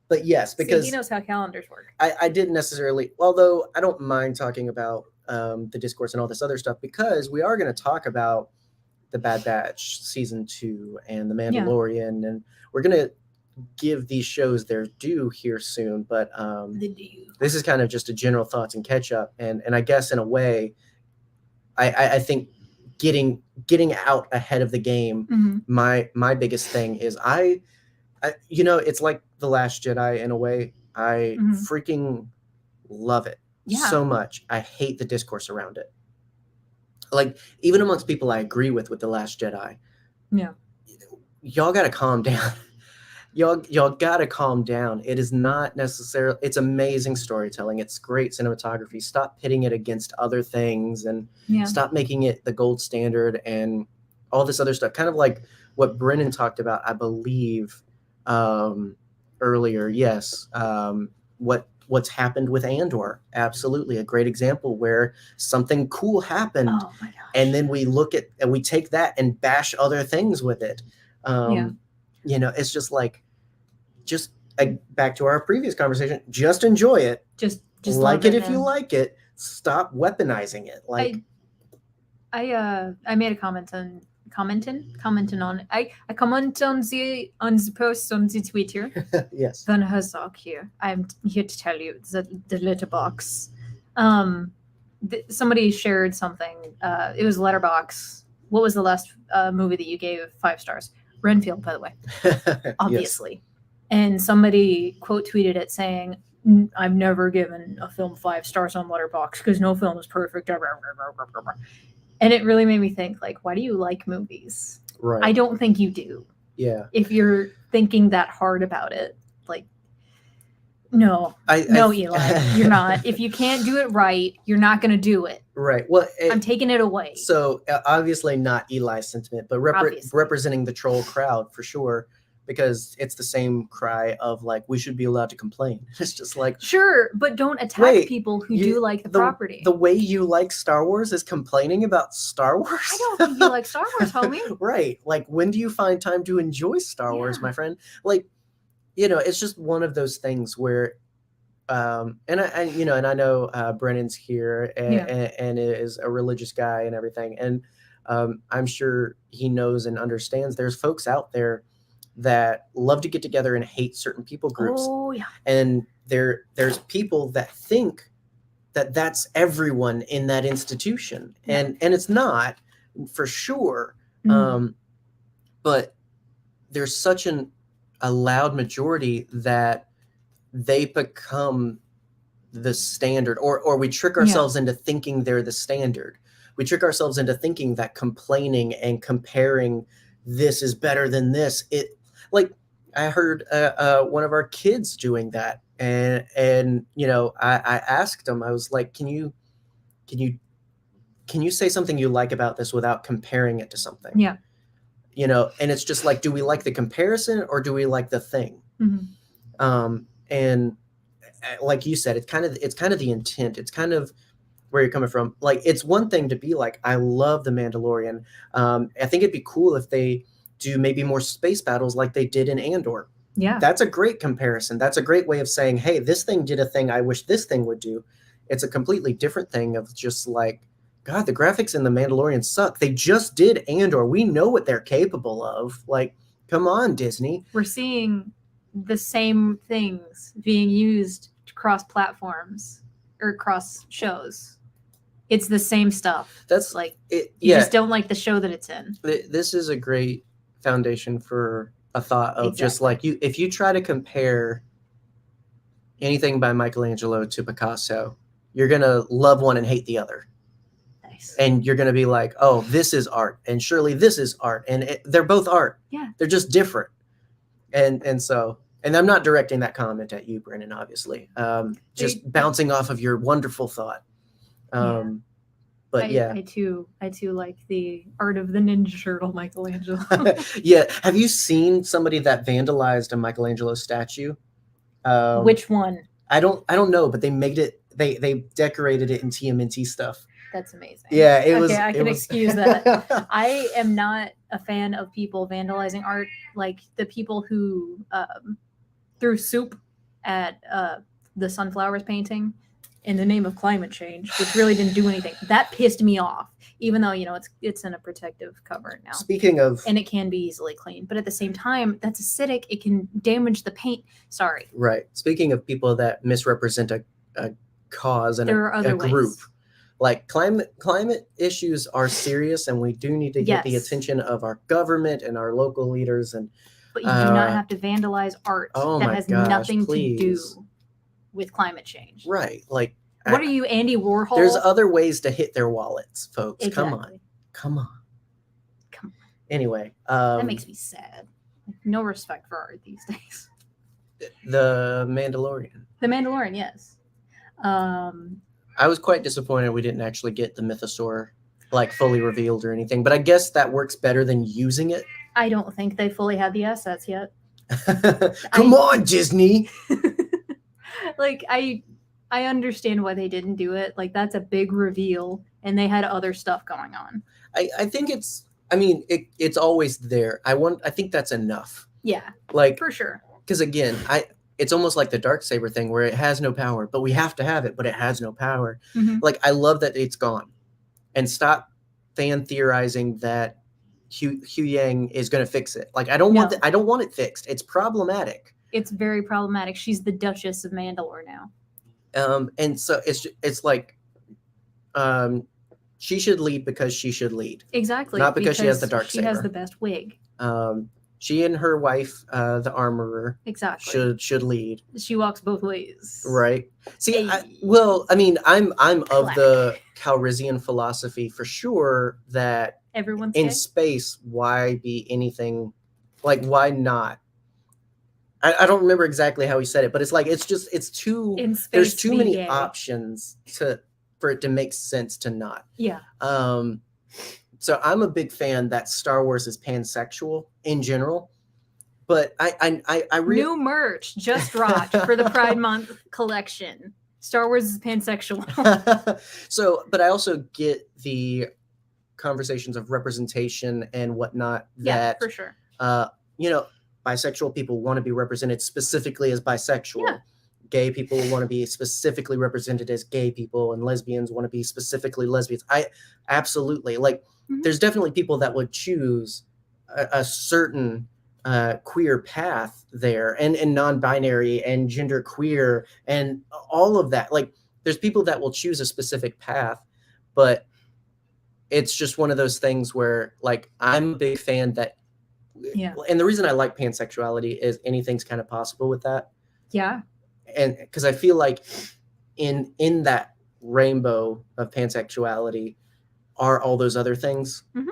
[SPEAKER 3] But yes, because
[SPEAKER 2] he knows how calendars work.
[SPEAKER 3] I didn't necessarily, although I don't mind talking about the discourse and all this other stuff, because we are going to talk about the Bad Batch season 2 and the Mandalorian, and we're going to give these shows their due here soon. But this is kind of just a general thoughts and catch up, and I guess in a way, I think getting out ahead of the game. My biggest thing is I you know, it's like The Last Jedi in a way. I freaking love it so much. I hate the discourse around it. Like, even amongst people I agree with The Last Jedi. Yeah. Y'all got to calm down. y'all gotta calm down. It is not necessarily. It's amazing storytelling. It's great cinematography. Stop pitting it against other things and stop making it the gold standard and all this other stuff. Kind of like what Brennen talked about, I believe, earlier. Yes, what's happened with Andor? Absolutely, a great example where something cool happened, and then we look at and we take that and bash other things with it. It's just like. Back to our previous conversation, just enjoy it. Just like it if you like it. Stop weaponizing it. Like
[SPEAKER 2] I made a comment on I comment on the post on the Twitter.
[SPEAKER 3] Yes.
[SPEAKER 2] Van Herzog here. I'm here to tell you that the letterbox. Somebody shared something. It was Letterbox. What was the last movie that you gave 5 stars? Renfield, by the way. Obviously. Yes. And somebody quote tweeted it saying, I've never given a film 5 stars on Letterboxd because no film is perfect. And it really made me think, like, why do you like movies?
[SPEAKER 3] Right.
[SPEAKER 2] I don't think you do.
[SPEAKER 3] Yeah.
[SPEAKER 2] If you're thinking that hard about it, like, no, Eli, you're not. If you can't do it right, you're not going to do it.
[SPEAKER 3] Right. Well,
[SPEAKER 2] I'm taking it away.
[SPEAKER 3] So obviously not Eli's sentiment, but representing the troll crowd for sure. Because it's the same cry of like we should be allowed to complain. It's just like
[SPEAKER 2] sure, but don't attack people who do like the property.
[SPEAKER 3] The way you like Star Wars is complaining about Star Wars.
[SPEAKER 2] I don't think you like Star Wars, homie.
[SPEAKER 3] Right? Like when do you find time to enjoy Star Wars, my friend? Like, it's just one of those things where, and I know Brennan's here and is a religious guy and everything, and I'm sure he knows and understands. There's folks out there that love to get together and hate certain people groups.
[SPEAKER 2] Oh, yeah.
[SPEAKER 3] And there's people that think that that's everyone in that institution. And it's not, for sure. But there's such a loud majority that they become the standard, or we trick ourselves into thinking they're the standard. We trick ourselves into thinking that complaining and comparing this is better than this. Like I heard one of our kids doing that, and I asked him. I was like, can you say something you like about this without comparing it to something?
[SPEAKER 2] Yeah.
[SPEAKER 3] And it's just like, do we like the comparison or do we like the thing?
[SPEAKER 2] Mm-hmm.
[SPEAKER 3] And like you said, it's kind of the intent. It's kind of where you're coming from. Like, it's one thing to be like, I love The Mandalorian. I think it'd be cool if they do maybe more space battles like they did in Andor.
[SPEAKER 2] Yeah.
[SPEAKER 3] That's a great comparison. That's a great way of saying, hey, this thing did a thing I wish this thing would do. It's a completely different thing of just like, God, the graphics in The Mandalorian suck. They just did Andor. We know what they're capable of. Like, come on, Disney.
[SPEAKER 2] We're seeing the same things being used across platforms or across shows. It's the same stuff.
[SPEAKER 3] That's
[SPEAKER 2] like, you just don't like the show that it's in.
[SPEAKER 3] This is a great foundation for a thought of just like if you try to compare anything by Michelangelo to Picasso, you're going to love one and hate the other.
[SPEAKER 2] Nice.
[SPEAKER 3] And you're going to be like, oh, this is art. And surely this is art. And they're both art.
[SPEAKER 2] Yeah.
[SPEAKER 3] They're just different. And so, and I'm not directing that comment at you, Brennen, obviously. Just bouncing off of your wonderful thought. But
[SPEAKER 2] I too like the art of the Ninja Turtle, Michelangelo.
[SPEAKER 3] Yeah. Have you seen somebody that vandalized a Michelangelo statue?
[SPEAKER 2] Which one?
[SPEAKER 3] I don't know, but they made it. They decorated it in TMNT stuff.
[SPEAKER 2] That's amazing.
[SPEAKER 3] Yeah, it was.
[SPEAKER 2] I can excuse that. I am not a fan of people vandalizing art, like the people who threw soup at the sunflowers painting in the name of climate change, which really didn't do anything. That pissed me off, even though, it's in a protective cover now.
[SPEAKER 3] Speaking of...
[SPEAKER 2] And it can be easily cleaned. But at the same time, that's acidic. It can damage the paint. Sorry.
[SPEAKER 3] Right. Speaking of people that misrepresent a cause and a group,
[SPEAKER 2] ways.
[SPEAKER 3] Like climate issues are serious, and we do need to get the attention of our government and our local leaders.
[SPEAKER 2] But you do not have to vandalize art that has nothing to do with climate change.
[SPEAKER 3] Right. Like,
[SPEAKER 2] what are you, Andy Warhol?
[SPEAKER 3] There's other ways to hit their wallets, folks.
[SPEAKER 2] Exactly.
[SPEAKER 3] Come on. Anyway.
[SPEAKER 2] That makes me sad. no respect for art these days.
[SPEAKER 3] The Mandalorian.
[SPEAKER 2] The Mandalorian, yes.
[SPEAKER 3] I was quite disappointed we didn't actually get the mythosaur like fully revealed or anything, but I guess that works better than using it.
[SPEAKER 2] I don't think they fully had the assets yet.
[SPEAKER 3] Come on, Disney.
[SPEAKER 2] Like I understand why they didn't do it. Like that's a big reveal, and they had other stuff going on.
[SPEAKER 3] I think it's. I mean, it's always there. I think that's enough.
[SPEAKER 2] Yeah,
[SPEAKER 3] like
[SPEAKER 2] for sure.
[SPEAKER 3] Because again, it's almost like the Darksaber thing where it has no power, but we have to have it, but it has no power.
[SPEAKER 2] Mm-hmm.
[SPEAKER 3] Like I love that it's gone, and stop fan theorizing that Hu Yang is going to fix it. Like I don't want I don't want it fixed. It's problematic.
[SPEAKER 2] It's very problematic. She's the Duchess of Mandalore now.
[SPEAKER 3] And so it's like, she should lead because she should lead.
[SPEAKER 2] Exactly.
[SPEAKER 3] Not because she has the Darksaber.
[SPEAKER 2] She has the best wig.
[SPEAKER 3] She and her wife, the armorer,
[SPEAKER 2] exactly
[SPEAKER 3] should lead.
[SPEAKER 2] She walks both ways.
[SPEAKER 3] Right. See, I'm of the Calrissian philosophy for sure that
[SPEAKER 2] everyone's
[SPEAKER 3] in
[SPEAKER 2] gay?
[SPEAKER 3] Space, why be anything? Like, why not? I don't remember exactly how he said it, but it's like it's too.
[SPEAKER 2] In space,
[SPEAKER 3] there's too many
[SPEAKER 2] gay.
[SPEAKER 3] options for it to make sense to not.
[SPEAKER 2] Yeah.
[SPEAKER 3] So I'm a big fan that Star Wars is pansexual in general, but I
[SPEAKER 2] new merch just dropped for the Pride Month collection. Star Wars is pansexual.
[SPEAKER 3] So, but I also get the conversations of representation and whatnot. That
[SPEAKER 2] for sure.
[SPEAKER 3] Bisexual people want to be represented specifically as bisexual.
[SPEAKER 2] Yeah.
[SPEAKER 3] Gay people want to be specifically represented as gay people, and lesbians want to be specifically lesbians. I absolutely like. Mm-hmm. There's definitely people that would choose a certain queer path there, and non-binary and gender queer and all of that. Like, there's people that will choose a specific path, but it's just one of those things where, like, I'm a big fan that.
[SPEAKER 2] Yeah.
[SPEAKER 3] And the reason I like pansexuality is anything's kind of possible with that.
[SPEAKER 2] Yeah.
[SPEAKER 3] And because I feel like in that rainbow of pansexuality are all those other things. Mm-hmm.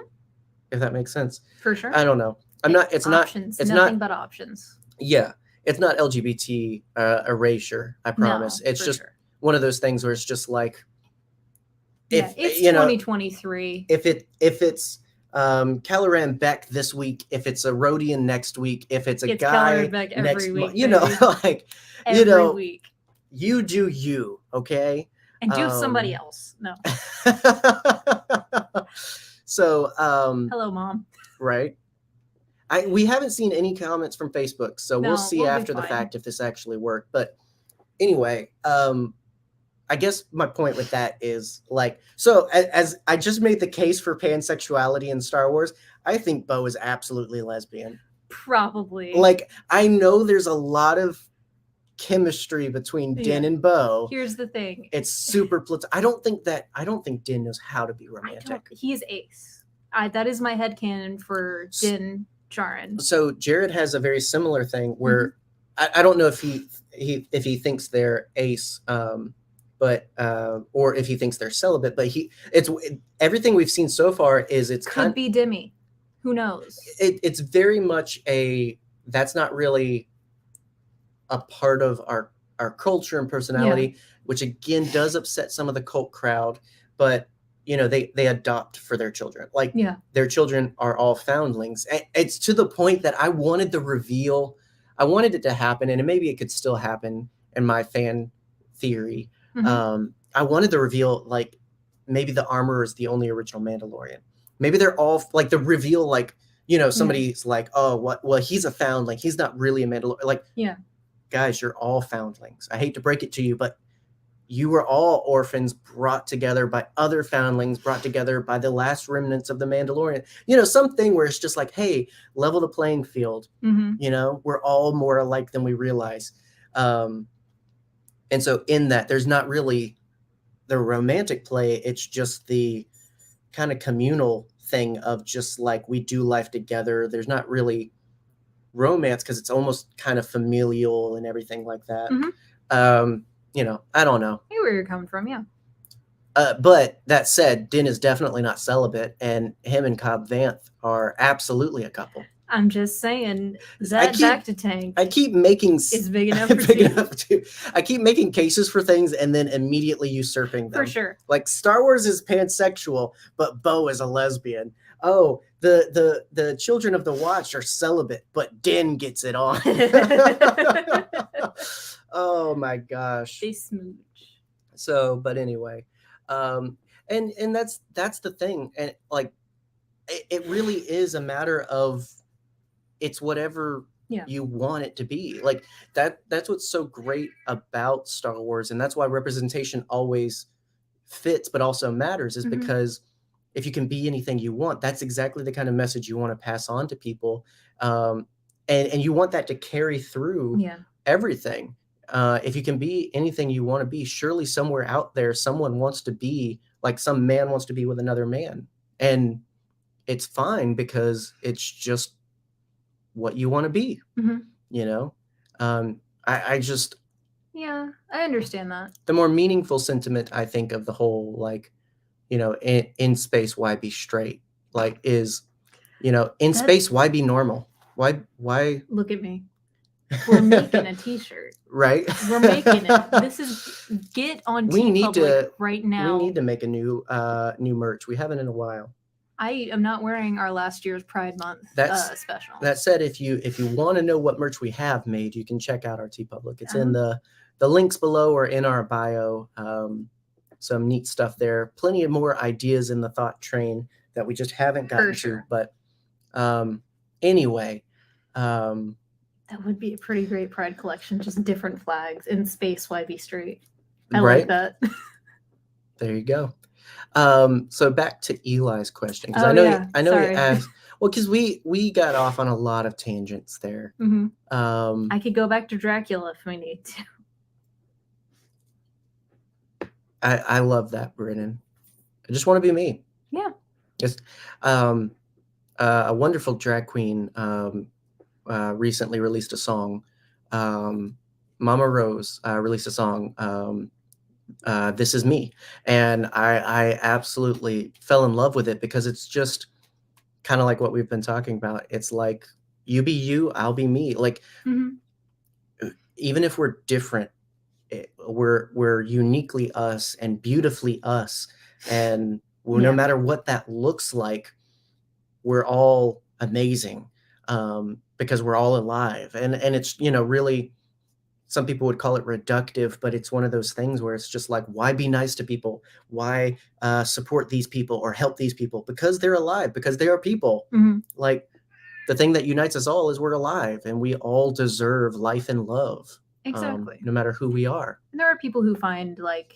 [SPEAKER 3] If that makes sense.
[SPEAKER 2] For sure.
[SPEAKER 3] I don't know. It's
[SPEAKER 2] options.
[SPEAKER 3] It's
[SPEAKER 2] nothing but options.
[SPEAKER 3] Yeah. It's not LGBT erasure, I promise.
[SPEAKER 2] No,
[SPEAKER 3] it's just
[SPEAKER 2] sure.
[SPEAKER 3] one of those things where it's just like,
[SPEAKER 2] it's 2023.
[SPEAKER 3] If it's Caloran Beck this week, if it's a Rhodian next week, if it's a guy next week, like
[SPEAKER 2] every week.
[SPEAKER 3] You do you, okay?
[SPEAKER 2] And do somebody else. No.
[SPEAKER 3] So
[SPEAKER 2] hello, Mom.
[SPEAKER 3] Right. We haven't seen any comments from Facebook, so we'll see after the fact if this actually worked. But anyway, I guess my point with that is, like, so as I just made the case for pansexuality in Star Wars, I think Bo is absolutely lesbian.
[SPEAKER 2] Probably.
[SPEAKER 3] Like, I know there's a lot of chemistry between Din and Bo.
[SPEAKER 2] Here's the thing.
[SPEAKER 3] It's super I don't think Din knows how to be romantic.
[SPEAKER 2] He's ace. that is my headcanon for Din Djarin.
[SPEAKER 3] So Jared has a very similar thing where I don't know if he thinks they're ace, but or if he thinks they're celibate, but everything we've seen so far is
[SPEAKER 2] could be Demi. Who knows?
[SPEAKER 3] It's very much that's not really a part of our culture and personality, which again does upset some of the cult crowd, but they adopt for their children. Like their children are all foundlings. It's to the point that I wanted the reveal. I wanted it to happen, and maybe it could still happen in my fan theory. I wanted the reveal, like maybe the armorer is the only original Mandalorian. Maybe they're all like the reveal, like, somebody's like, oh, well, he's a foundling. He's not really a Mandalorian. Like, guys, you're all foundlings. I hate to break it to you, but you were all orphans brought together by other foundlings, brought together by the last remnants of the Mandalorian. Something where it's just like, hey, level the playing field. We're all more alike than we realize. And so in that, there's not really the romantic play. It's just the kind of communal thing of just like, we do life together. There's not really romance because it's almost kind of familial and everything like that. I don't know.
[SPEAKER 2] I hear where you're coming from, yeah.
[SPEAKER 3] But that said, Din is definitely not celibate, and him and Cobb Vanth are absolutely a couple.
[SPEAKER 2] I'm just saying
[SPEAKER 3] I
[SPEAKER 2] that
[SPEAKER 3] keep-
[SPEAKER 2] back to tank
[SPEAKER 3] I keep making
[SPEAKER 2] is big enough for
[SPEAKER 3] big
[SPEAKER 2] two.
[SPEAKER 3] enough to. I keep making cases for things and then immediately usurping them.
[SPEAKER 2] For sure.
[SPEAKER 3] Like Star Wars is pansexual, but Bo is a lesbian. Oh, the Children of the Watch are celibate, but Din gets it on. Oh my gosh.
[SPEAKER 2] They smooch.
[SPEAKER 3] So, but anyway, and that's the thing, and like it really is a matter of it's whatever
[SPEAKER 2] Yeah.
[SPEAKER 3] you want it to be. Like that's what's so great about Star Wars, and that's why representation always fits but also matters, is
[SPEAKER 2] Mhm.
[SPEAKER 3] because if you can be anything you want, that's exactly the kind of message you want to pass on to people, and you want that to carry through
[SPEAKER 2] Yeah.
[SPEAKER 3] everything. If you can be anything you want to be, surely somewhere out there someone wants to be, like some man wants to be with another man, and it's fine because it's just what you want to be.
[SPEAKER 2] Mhm.
[SPEAKER 3] You know, I just,
[SPEAKER 2] Yeah, I understand that.
[SPEAKER 3] the more meaningful sentiment I think of the whole, like, you know, in space, why be straight? Like, is, you know, in space, why be normal? Why?
[SPEAKER 2] Look at me. We're making a t-shirt.
[SPEAKER 3] Right?
[SPEAKER 2] We're making it. This is get on
[SPEAKER 3] We need
[SPEAKER 2] TeePublic
[SPEAKER 3] to-
[SPEAKER 2] right now.
[SPEAKER 3] We need to make a new merch. We haven't in a while.
[SPEAKER 2] I am not wearing our last year's Pride Month special.
[SPEAKER 3] That said, if you want to know what merch we have made, you can check out our TeePublic. It's in
[SPEAKER 2] Uh-huh.
[SPEAKER 3] the links below or in our bio. Some neat stuff there. Plenty of more ideas in the thought train that we just haven't gotten
[SPEAKER 2] sure.
[SPEAKER 3] to. But anyway,
[SPEAKER 2] That would be a pretty great Pride collection, just different flags in space. Why be straight? I
[SPEAKER 3] right?
[SPEAKER 2] like that.
[SPEAKER 3] There you go. So back to Eli's question, because
[SPEAKER 2] Oh,
[SPEAKER 3] I know
[SPEAKER 2] yeah.
[SPEAKER 3] you
[SPEAKER 2] Sorry.
[SPEAKER 3] asked. Well, because we got off on a lot of tangents there.
[SPEAKER 2] Mhm.
[SPEAKER 3] Um,
[SPEAKER 2] I could go back to Dracula if we need to.
[SPEAKER 3] I love that, Brennen. I just want to be me.
[SPEAKER 2] Yeah.
[SPEAKER 3] Just a wonderful drag queen recently released a song. Mama Rose released a song. This Is Me, and I absolutely fell in love with it because it's just kind of like what we've been talking about. It's like, you be you, I'll be me. Like,
[SPEAKER 2] Mhm.
[SPEAKER 3] even if we're different, we're uniquely us and beautifully us, and no
[SPEAKER 2] Yeah.
[SPEAKER 3] matter what that looks like, we're all amazing, because we're all alive, and it's, you know, really, some people would call it reductive, but it's one of those things where it's just like, why be nice to people? Why support these people or help these people? Because they're alive, because they are people.
[SPEAKER 2] Mhm.
[SPEAKER 3] Like, the thing that unites us all is we're alive, and we all deserve life and love.
[SPEAKER 2] Exactly.
[SPEAKER 3] No matter who we are.
[SPEAKER 2] And there are people who find, like,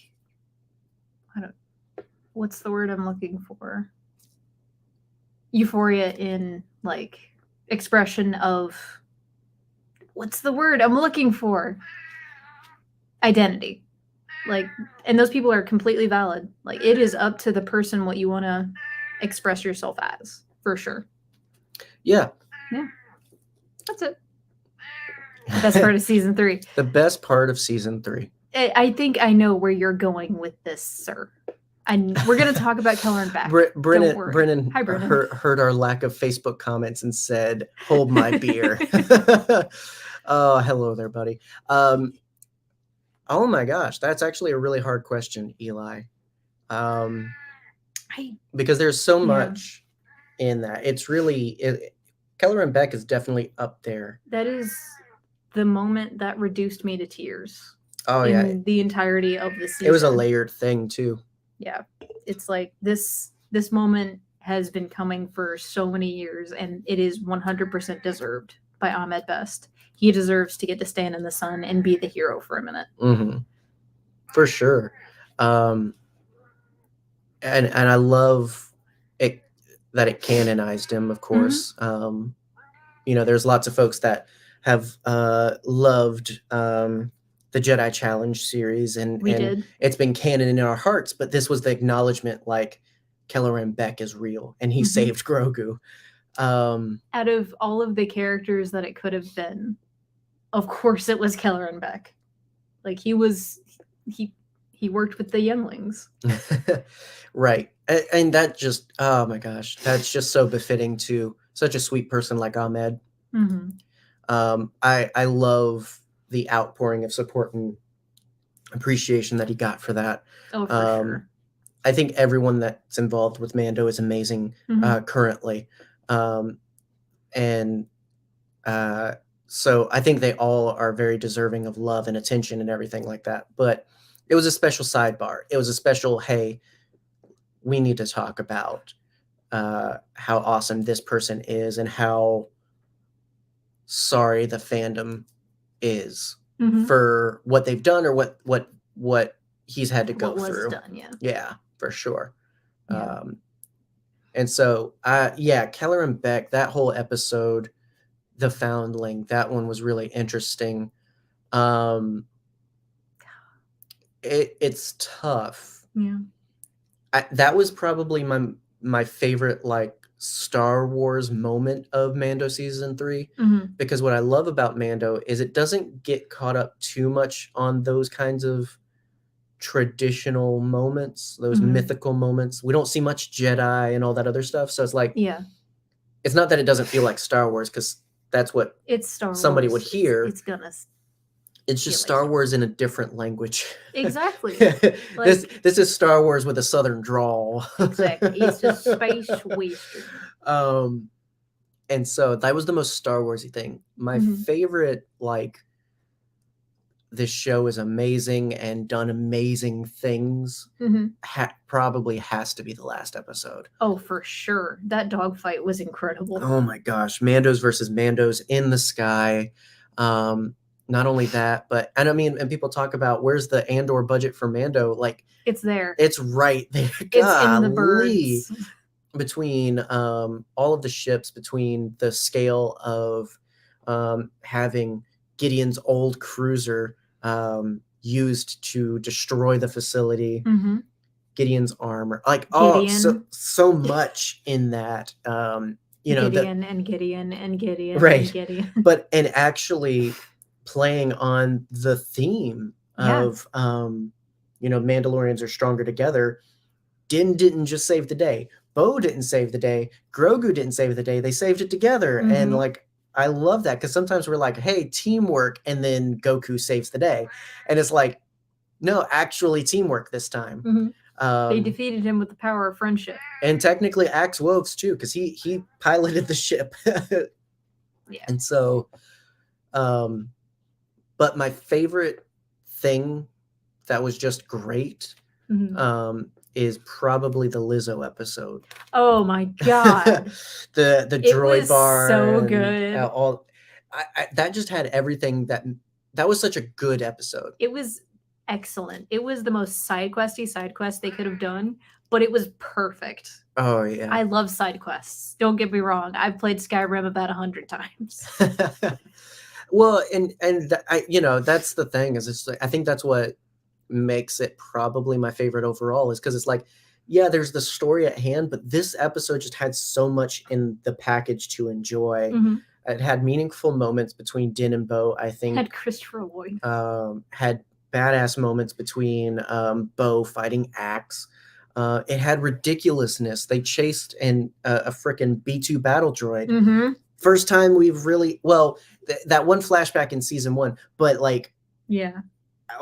[SPEAKER 2] what's the word I'm looking for? Euphoria in, like, expression of, what's the word I'm looking for? Identity. Like, and those people are completely valid. Like, it is up to the person what you want to express yourself as, for sure.
[SPEAKER 3] Yeah.
[SPEAKER 2] That's it. The best part of season 3.
[SPEAKER 3] The best part of season 3.
[SPEAKER 2] I think I know where you're going with this, sir. And we're going to talk about Keller and Beck.
[SPEAKER 3] Brennen
[SPEAKER 2] Hi, Brennen.
[SPEAKER 3] heard our lack of Facebook comments and said, "Hold my beer." Oh, hello there, buddy. Oh my gosh, that's actually a really hard question, Eli. Because there's so much in that. It's really, Keller and Beck is definitely up there.
[SPEAKER 2] That is the moment that reduced me to tears.
[SPEAKER 3] Oh
[SPEAKER 2] in the entirety of the season.
[SPEAKER 3] It was a layered thing too.
[SPEAKER 2] Yeah. It's like this moment has been coming for so many years, and it is 100% deserved by Ahmed Best. He deserves to get to stand in the sun and be the hero for a minute.
[SPEAKER 3] Mm-hmm. For sure. And I love it that it canonized him, of course. Mm-hmm. You know, there's lots of folks that have loved the Jedi Challenge series, and it's been canon in our hearts, but this was the acknowledgement, like, Keller and Beck is real, and he saved Grogu.
[SPEAKER 2] Out of all of the characters that it could have been, of course it was Keller and Beck. Like, he worked with the younglings.
[SPEAKER 3] Right. And that just, oh my gosh, that's just so befitting to such a sweet person like Ahmed.
[SPEAKER 2] Mm-hmm.
[SPEAKER 3] I love the outpouring of support and appreciation that he got for that.
[SPEAKER 2] Oh, for sure.
[SPEAKER 3] I think everyone that's involved with Mando is amazing currently. So I think they all are very deserving of love and attention and everything like that. But it was a special sidebar. It was a special, hey, we need to talk about how awesome this person is and how sorry the fandom is for what they've done or what he's had to go through.
[SPEAKER 2] Done,
[SPEAKER 3] yeah, for sure.
[SPEAKER 2] Yeah.
[SPEAKER 3] And so Keller and Beck, that whole episode, the Foundling, that one was really interesting. It's tough.
[SPEAKER 2] Yeah.
[SPEAKER 3] That was probably my favorite like Star Wars moment of Mando season 3, because what I love about Mando is it doesn't get caught up too much on those kinds of traditional moments, those mythical moments. We don't see much Jedi and all that other stuff, so it's like, it's not that it doesn't feel like Star Wars, because that's what
[SPEAKER 2] it's Star
[SPEAKER 3] somebody
[SPEAKER 2] Wars.
[SPEAKER 3] would hear.
[SPEAKER 2] It's
[SPEAKER 3] just Star Wars in a different language.
[SPEAKER 2] Exactly.
[SPEAKER 3] This is Star Wars with a southern drawl.
[SPEAKER 2] Exactly. It's just space western.
[SPEAKER 3] And so that was the most Star Warsy thing. My favorite, like, this show is amazing and done amazing things, probably has to be the last episode.
[SPEAKER 2] Oh, for sure. That dogfight was incredible.
[SPEAKER 3] Oh my gosh. Mandos versus Mandos in the sky. Not only that, but, and I mean, and people talk about where's the Andor budget for Mando? Like,
[SPEAKER 2] it's there.
[SPEAKER 3] It's right there.
[SPEAKER 2] It's in the birds.
[SPEAKER 3] Between all of the ships, between the scale of having Gideon's old cruiser used to destroy the facility, Gideon's armor, like so much in that.
[SPEAKER 2] Gideon and Gideon and Gideon,
[SPEAKER 3] right?
[SPEAKER 2] And Gideon.
[SPEAKER 3] But and actually playing on the theme of Mandalorians are stronger together. Din didn't just save the day. Bo didn't save the day. Grogu didn't save the day. They saved it together. And like, I love that, because sometimes we're like, hey, teamwork, and then Goku saves the day. And it's like, no, actually teamwork this time.
[SPEAKER 2] They defeated him with the power of friendship.
[SPEAKER 3] And technically Axe Woves too, because he piloted the ship. And so, but my favorite thing that was just great is probably the Lizzo episode.
[SPEAKER 2] Oh my god.
[SPEAKER 3] the droid
[SPEAKER 2] was
[SPEAKER 3] bar.
[SPEAKER 2] So good.
[SPEAKER 3] That just had everything that was such a good episode.
[SPEAKER 2] It was excellent. It was the most side quest they could have done, but it was perfect.
[SPEAKER 3] Oh yeah.
[SPEAKER 2] I love side quests. Don't get me wrong. I've played Skyrim about 100 times.
[SPEAKER 3] Well, and that's the thing, is it's like, I think that's what makes it probably my favorite overall, is because it's like, yeah, there's the story at hand, but this episode just had so much in the package to enjoy. It had meaningful moments between Din and Bo, I think.
[SPEAKER 2] Had Christopher Lloyd.
[SPEAKER 3] Had badass moments between Bo fighting Axe. It had ridiculousness. They chased a frickin' B2 battle droid. First time we've really, that one flashback in season 1, but like,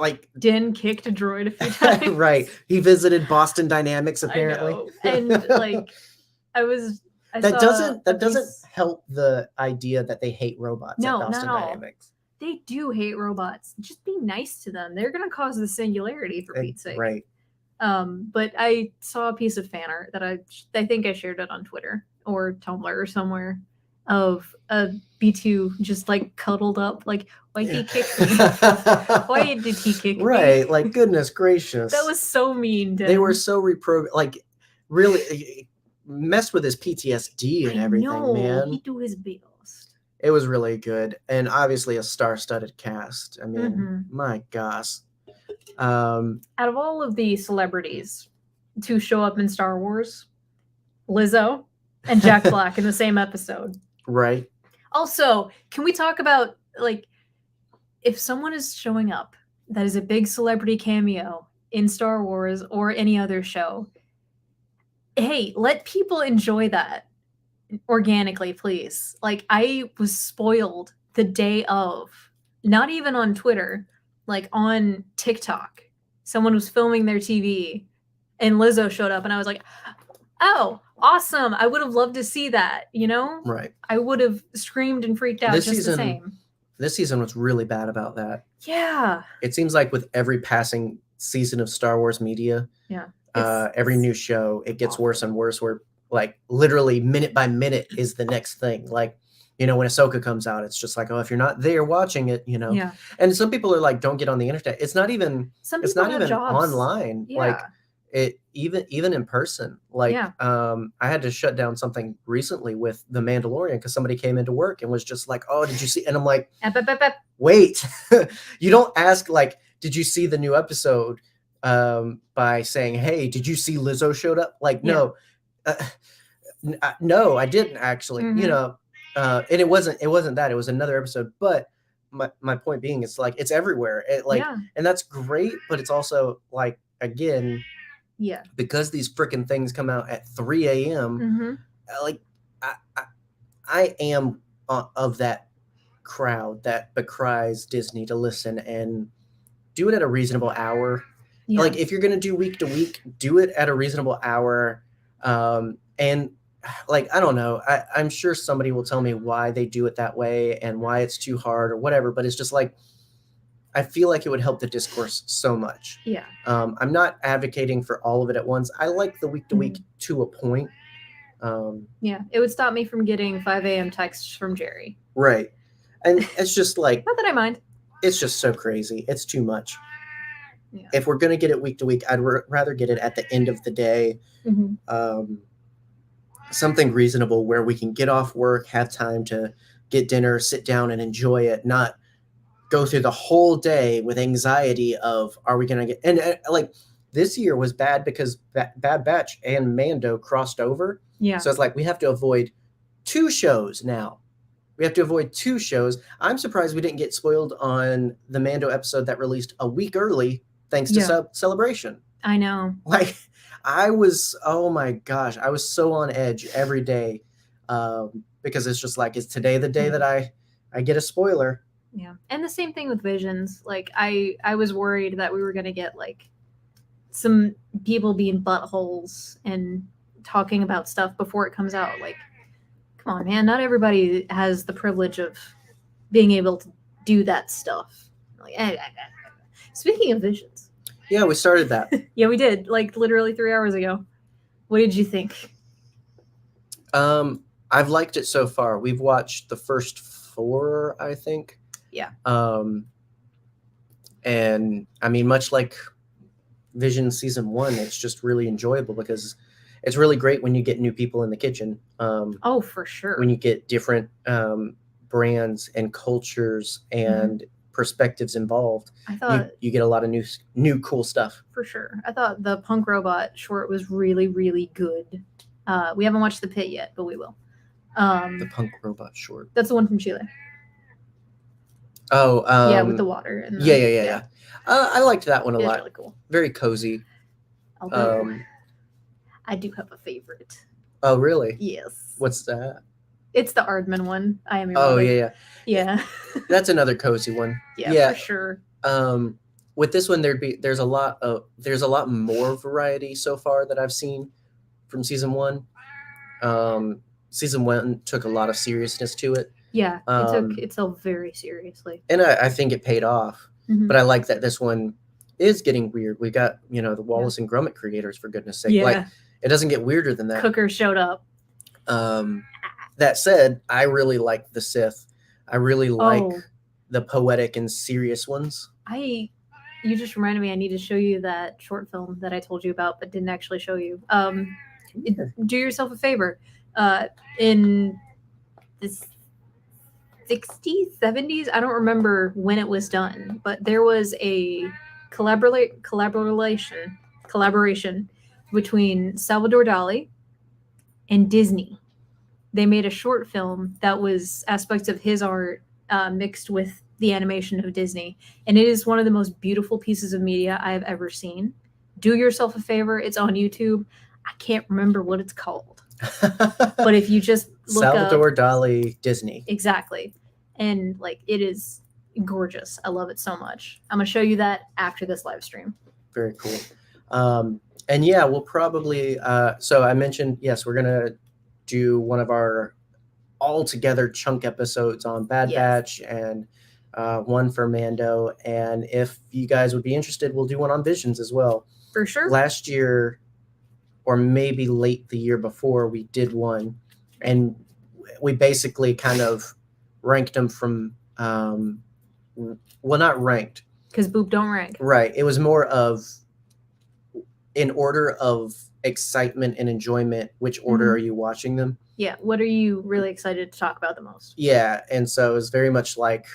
[SPEAKER 3] like
[SPEAKER 2] Din kicked a droid a few times.
[SPEAKER 3] Right. He visited Boston Dynamics apparently.
[SPEAKER 2] I know. And like, that
[SPEAKER 3] doesn't help the idea that they hate robots at Boston Dynamics.
[SPEAKER 2] They do hate robots. Just be nice to them. They're going to cause the singularity, for Pete's sake.
[SPEAKER 3] Right.
[SPEAKER 2] But I saw a piece of fan art that I think I shared it on Twitter or Tumblr or somewhere, of a B2 just like cuddled up, like, why he kicked me? Why did he kick me?
[SPEAKER 3] Right, like, goodness gracious.
[SPEAKER 2] That was so mean.
[SPEAKER 3] They were so like, really messed with his PTSD and everything, man.
[SPEAKER 2] He do his best.
[SPEAKER 3] It was really good, and obviously a star-studded cast. I mean, my gosh.
[SPEAKER 2] Out of all of the celebrities to show up in Star Wars, Lizzo and Jack Black in the same episode.
[SPEAKER 3] Right.
[SPEAKER 2] Also, can we talk about, like, if someone is showing up that is a big celebrity cameo in Star Wars or any other show, hey, let people enjoy that. organically, please. Like, I was spoiled the day of, not even on Twitter, like on TikTok. Someone was filming their TV and Lizzo showed up and I was like, oh, awesome. I would have loved to see that, you know?
[SPEAKER 3] Right.
[SPEAKER 2] I would have screamed and freaked out
[SPEAKER 3] This
[SPEAKER 2] just
[SPEAKER 3] season,
[SPEAKER 2] the same.
[SPEAKER 3] This season was really bad about that.
[SPEAKER 2] Yeah.
[SPEAKER 3] It seems like with every passing season of Star Wars media,
[SPEAKER 2] Yeah.
[SPEAKER 3] Every new show, it gets worse and worse, where like literally minute by minute is the next thing. Like, you know, when Ahsoka comes out, it's just like, oh, if you're not there watching it, you know.
[SPEAKER 2] Yeah.
[SPEAKER 3] And some people are like, don't get on the internet. It's not even online.
[SPEAKER 2] Yeah.
[SPEAKER 3] Like it even in person. Like
[SPEAKER 2] Yeah.
[SPEAKER 3] I had to shut down something recently with The Mandalorian because somebody came into work and was just like, oh, did you see? And I'm like, wait, you don't ask like, did you see the new episode? By saying, hey, did you see Lizzo showed up? Like, no, no, I didn't actually, you know, and it wasn't that, it was another episode. But my point being, it's like, it's everywhere. It like, and that's great. But it's also like, again, because these freaking things come out at 3 a.m. Like I am of that crowd that decries Disney to listen and do it at a reasonable hour. Yeah. Like if you're going to do week to week, do it at a reasonable hour. And like, I don't know, I'm sure somebody will tell me why they do it that way and why it's too hard or whatever. But it's just like, I feel like it would help the discourse so much. Yeah. I'm not advocating for all of it at once. I like the week to week to a point.
[SPEAKER 2] Yeah. It would stop me from getting 5 a.m. texts from Jerry.
[SPEAKER 3] Right. And it's just like,
[SPEAKER 2] not that I mind.
[SPEAKER 3] It's just so crazy. It's too much.
[SPEAKER 2] Yeah.
[SPEAKER 3] If we're going to get it week to week, I'd rather get it at the end of the day. Something reasonable where we can get off work, have time to get dinner, sit down and enjoy it, not go through the whole day with anxiety of, are we going to get, and like this year was bad because Bad Batch and Mando crossed over. Yeah. So it's like, we have to avoid 2 shows now. We have to avoid 2 shows. I'm surprised we didn't get spoiled on the Mando episode that released a week early, thanks to Celebration.
[SPEAKER 2] I know.
[SPEAKER 3] Like, I was, oh my gosh, I was so on edge every day because it's just like, is today the day that I get a spoiler?
[SPEAKER 2] Yeah. And the same thing with Visions. Like, I was worried that we were going to get, like, some people being buttholes and talking about stuff before it comes out. Like, come on, man. Not everybody has the privilege of being able to do that stuff. Like, speaking of Visions.
[SPEAKER 3] Yeah, we started that.
[SPEAKER 2] Yeah, we did. Like, literally 3 hours ago. What did you think?
[SPEAKER 3] I've liked it so far. We've watched the first 4, I think.
[SPEAKER 2] Yeah.
[SPEAKER 3] And I mean, much like Vision season 1, it's just really enjoyable because it's really great when you get new people in the kitchen.
[SPEAKER 2] Oh, for sure.
[SPEAKER 3] When you get different brands and cultures and perspectives involved,
[SPEAKER 2] I thought
[SPEAKER 3] you get a lot of new cool stuff.
[SPEAKER 2] For sure. I thought the Punk Robot short was really, really good. We haven't watched The Pit yet, but we will.
[SPEAKER 3] The Punk Robot short.
[SPEAKER 2] That's the one from Chile.
[SPEAKER 3] Oh,
[SPEAKER 2] yeah, with the water. And
[SPEAKER 3] yeah. I liked that one a lot.
[SPEAKER 2] Really cool.
[SPEAKER 3] Very cozy.
[SPEAKER 2] Although, I do have a favorite.
[SPEAKER 3] Oh, really?
[SPEAKER 2] Yes.
[SPEAKER 3] What's that?
[SPEAKER 2] It's the Aardman one. I Am Your
[SPEAKER 3] Mother.
[SPEAKER 2] Yeah.
[SPEAKER 3] That's another cozy one.
[SPEAKER 2] Yeah, for sure.
[SPEAKER 3] With this one, there's a lot more variety so far that I've seen from season 1. Season 1 took a lot of seriousness to it.
[SPEAKER 2] Yeah, it took itself very seriously.
[SPEAKER 3] And I think it paid off. But I like that this one is getting weird. We got, the Wallace and Gromit creators, for goodness sake.
[SPEAKER 2] Yeah.
[SPEAKER 3] Like, it doesn't get weirder than that.
[SPEAKER 2] Cooker showed up.
[SPEAKER 3] That said, I really like the Sith. I really like the poetic and serious ones.
[SPEAKER 2] You just reminded me, I need to show you that short film that I told you about, but didn't actually show you. Do yourself a favor. In the 60s, 70s, I don't remember when it was done, but there was a collaboration between Salvador Dali and Disney. They made a short film that was aspects of his art mixed with the animation of Disney. And it is one of the most beautiful pieces of media I have ever seen. Do yourself a favor. It's on YouTube. I can't remember what it's called. But if you just
[SPEAKER 3] Salvador Dali Disney.
[SPEAKER 2] Exactly. And like it is gorgeous. I love it so much. I'm gonna show you that after this live stream.
[SPEAKER 3] Very cool. And yeah, we'll probably so I mentioned, yes, we're gonna do one of our all together chunk episodes on Bad Batch and one for Mando. And if you guys would be interested, we'll do one on Visions as well.
[SPEAKER 2] For sure.
[SPEAKER 3] Last year, or maybe late the year before, we did one, and we basically kind of ranked them from well, not ranked,
[SPEAKER 2] because Boop don't rank.
[SPEAKER 3] Right. It was more of in order of excitement and enjoyment, which order are you watching them?
[SPEAKER 2] Yeah. What are you really excited to talk about the most?
[SPEAKER 3] Yeah. And so it was very much like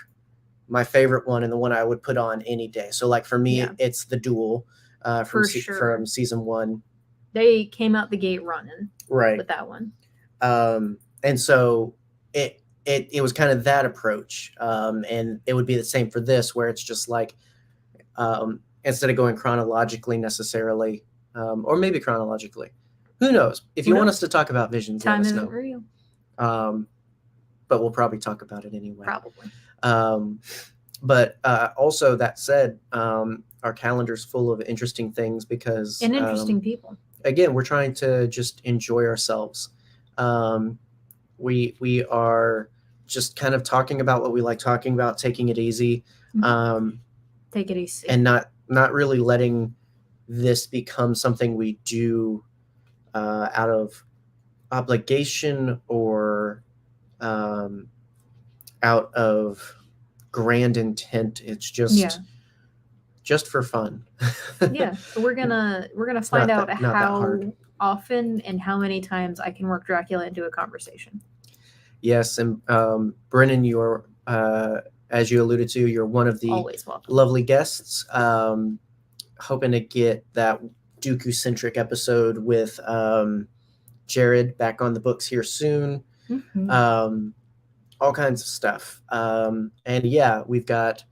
[SPEAKER 3] my favorite one and the one I would put on any day. So like for me, it's The Duel from season 1.
[SPEAKER 2] They came out the gate running with that one.
[SPEAKER 3] And so it was kind of that approach. And it would be the same for this, where it's just like, instead of going chronologically necessarily, or maybe chronologically, who knows? If you want us to talk about Visions,
[SPEAKER 2] time
[SPEAKER 3] let us
[SPEAKER 2] isn't
[SPEAKER 3] know.
[SPEAKER 2] real.
[SPEAKER 3] But we'll probably talk about it anyway.
[SPEAKER 2] Probably.
[SPEAKER 3] But also that said, our calendar's full of interesting things because
[SPEAKER 2] and interesting people.
[SPEAKER 3] Again, we're trying to just enjoy ourselves. We are just kind of talking about what we like talking about, taking it easy.
[SPEAKER 2] Take it easy.
[SPEAKER 3] And not really letting this become something we do out of obligation or out of grand intent. It's just for fun.
[SPEAKER 2] Yeah, we're gonna find out how often and how many times I can work Dracula into a conversation. Yes,
[SPEAKER 3] and Brennen, you're as you alluded to, you're one of the lovely guests. Hoping to get that Dooku-centric episode with Jared back on the books here soon. All kinds of stuff. And yeah, we've got,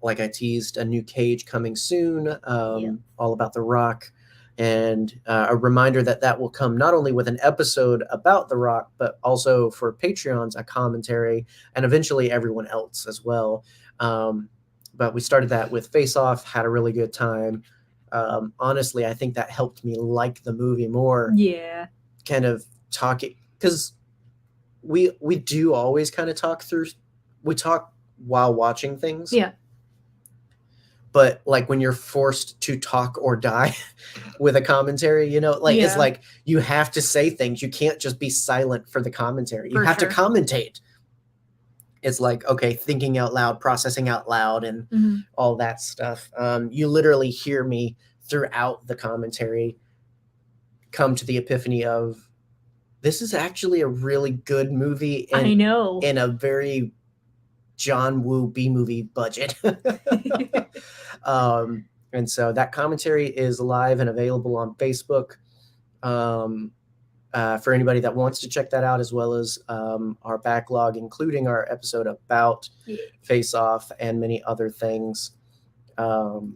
[SPEAKER 3] like I teased, a new Cage coming soon, all about The Rock. And a reminder that will come not only with an episode about The Rock, but also for Patreons, a commentary, and eventually everyone else as well. But we started that with Face Off, had a really good time. Honestly, I think that helped me like the movie more.
[SPEAKER 2] Yeah.
[SPEAKER 3] Kind of talking, because we do always kind of talk while watching things.
[SPEAKER 2] Yeah.
[SPEAKER 3] But like when you're forced to talk or die with a commentary, it's like you have to say things. You can't just be silent for the commentary. You have to commentate. It's like, okay, thinking out loud, processing out loud, and all that stuff. You literally hear me throughout the commentary come to the epiphany of, this is actually a really good movie.
[SPEAKER 2] I know.
[SPEAKER 3] In a very John Woo B-movie budget. And so that commentary is live and available on Facebook for anybody that wants to check that out, as well as our backlog, including our episode about Face Off and many other things. But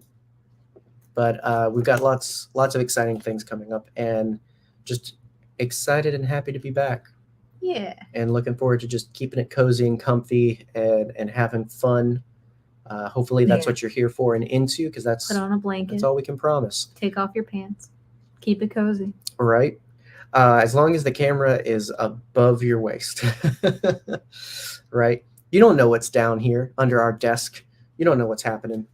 [SPEAKER 3] we've got lots of exciting things coming up, and just excited and happy to be back.
[SPEAKER 2] Yeah.
[SPEAKER 3] And looking forward to just keeping it cozy and comfy and having fun. Hopefully that's what you're here for and into, because
[SPEAKER 2] put on a blanket.
[SPEAKER 3] That's all we can promise.
[SPEAKER 2] Take off your pants. Keep it cozy.
[SPEAKER 3] Right. As long as the camera is above your waist. Right. You don't know what's down here under our desk. You don't know what's happening.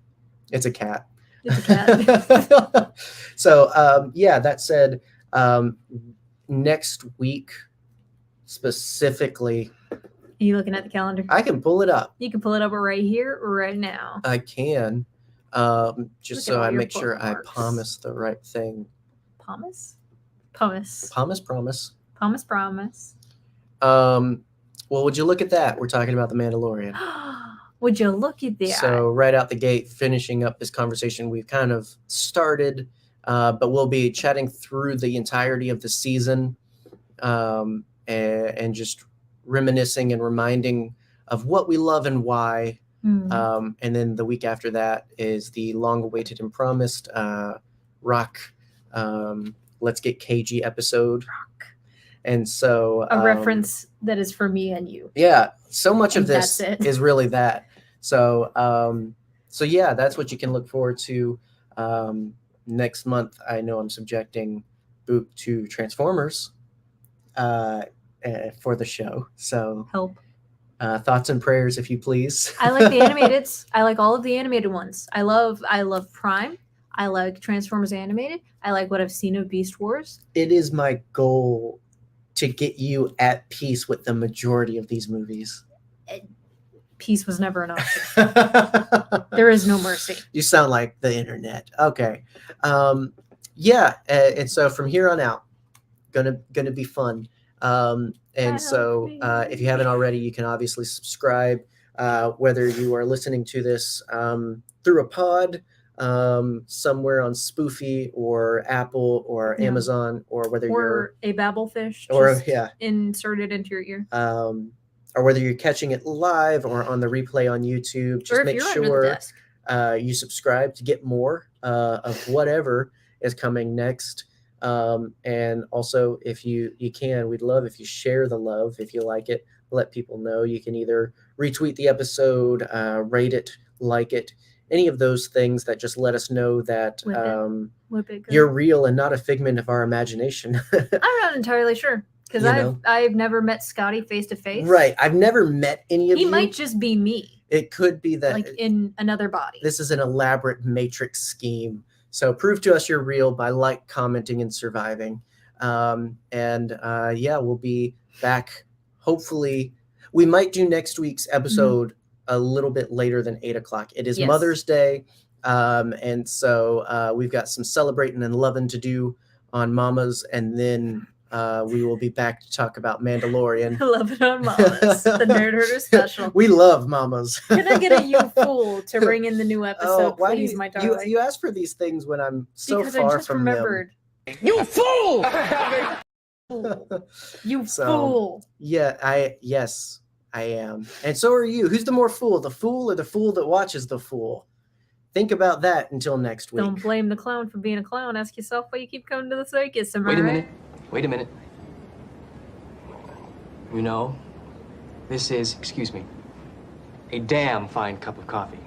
[SPEAKER 3] It's a cat.
[SPEAKER 2] It's a cat.
[SPEAKER 3] So, that said, next week specifically.
[SPEAKER 2] Are you looking at the calendar?
[SPEAKER 3] I can pull it up.
[SPEAKER 2] You can pull it up right here, right now.
[SPEAKER 3] I can. Just so I make sure I promise the right thing.
[SPEAKER 2] Promise.
[SPEAKER 3] Well, would you look at that? We're talking about The Mandalorian.
[SPEAKER 2] Would you look at that?
[SPEAKER 3] So right out the gate, finishing up this conversation we've kind of started, but we'll be chatting through the entirety of the season, and just reminiscing and reminding of what we love and why. And then the week after that is the long-awaited and promised Rock Let's Get Cagey episode. And so
[SPEAKER 2] A reference that is for me and you.
[SPEAKER 3] Yeah, so much
[SPEAKER 2] And
[SPEAKER 3] of this
[SPEAKER 2] that's it.
[SPEAKER 3] is really that. So so yeah, that's what you can look forward to. Next month, I know I'm subjecting Boop to Transformers for the show. So
[SPEAKER 2] Help.
[SPEAKER 3] thoughts and prayers, if you please.
[SPEAKER 2] I like the animated. I like all of the animated ones. I love Prime. I like Transformers animated. I like what I've seen of Beast Wars.
[SPEAKER 3] It is my goal to get you at peace with the majority of these movies.
[SPEAKER 2] Peace was never enough. There is no mercy.
[SPEAKER 3] You sound like the internet. Okay. Yeah, and so from here on out, gonna be fun. And so if you haven't already, you can obviously subscribe, whether you are listening to this through a pod, somewhere on Spoofy or Apple or Amazon, or whether you're
[SPEAKER 2] a babblefish,
[SPEAKER 3] or
[SPEAKER 2] inserted into your ear,
[SPEAKER 3] or whether you're catching it live or on the replay on YouTube. Just make sure you subscribe to get more of whatever is coming next. And also, if you can, we'd love if you share the love. If you like it, let people know. You can either retweet the episode, rate it, like it, any of those things that just let us know that you're real and not a figment of our imagination.
[SPEAKER 2] I'm not entirely sure, because I've never met Scotty face to face.
[SPEAKER 3] Right. I've never met any of you.
[SPEAKER 2] He might just be me.
[SPEAKER 3] It could be that,
[SPEAKER 2] like, in another body.
[SPEAKER 3] This is an elaborate matrix scheme. So prove to us you're real by commenting, and surviving. Yeah, we'll be back. Hopefully, we might do next week's episode a little bit later than 8 o'clock. It is Mother's Day. And so we've got some celebrating and loving to do on Mamas. And then we will be back to talk about Mandalorian.
[SPEAKER 2] Loving on Mamas, the Nerdherder special.
[SPEAKER 3] We love Mamas.
[SPEAKER 2] Can I get a you fool to bring in the new episode, please, my darling?
[SPEAKER 3] You ask for these things when I'm so
[SPEAKER 2] because
[SPEAKER 3] far
[SPEAKER 2] I just
[SPEAKER 3] from
[SPEAKER 2] remembered.
[SPEAKER 3] them.
[SPEAKER 2] You fool! You fool!
[SPEAKER 3] Yeah, yes, I am. And so are you. Who's the more fool, the fool or the fool that watches the fool? Think about that until next week.
[SPEAKER 2] Don't blame the clown for being a clown. Ask yourself why you keep coming to the circus. Am I right?
[SPEAKER 4] Wait a minute. You know, this is, excuse me, a damn fine cup of coffee.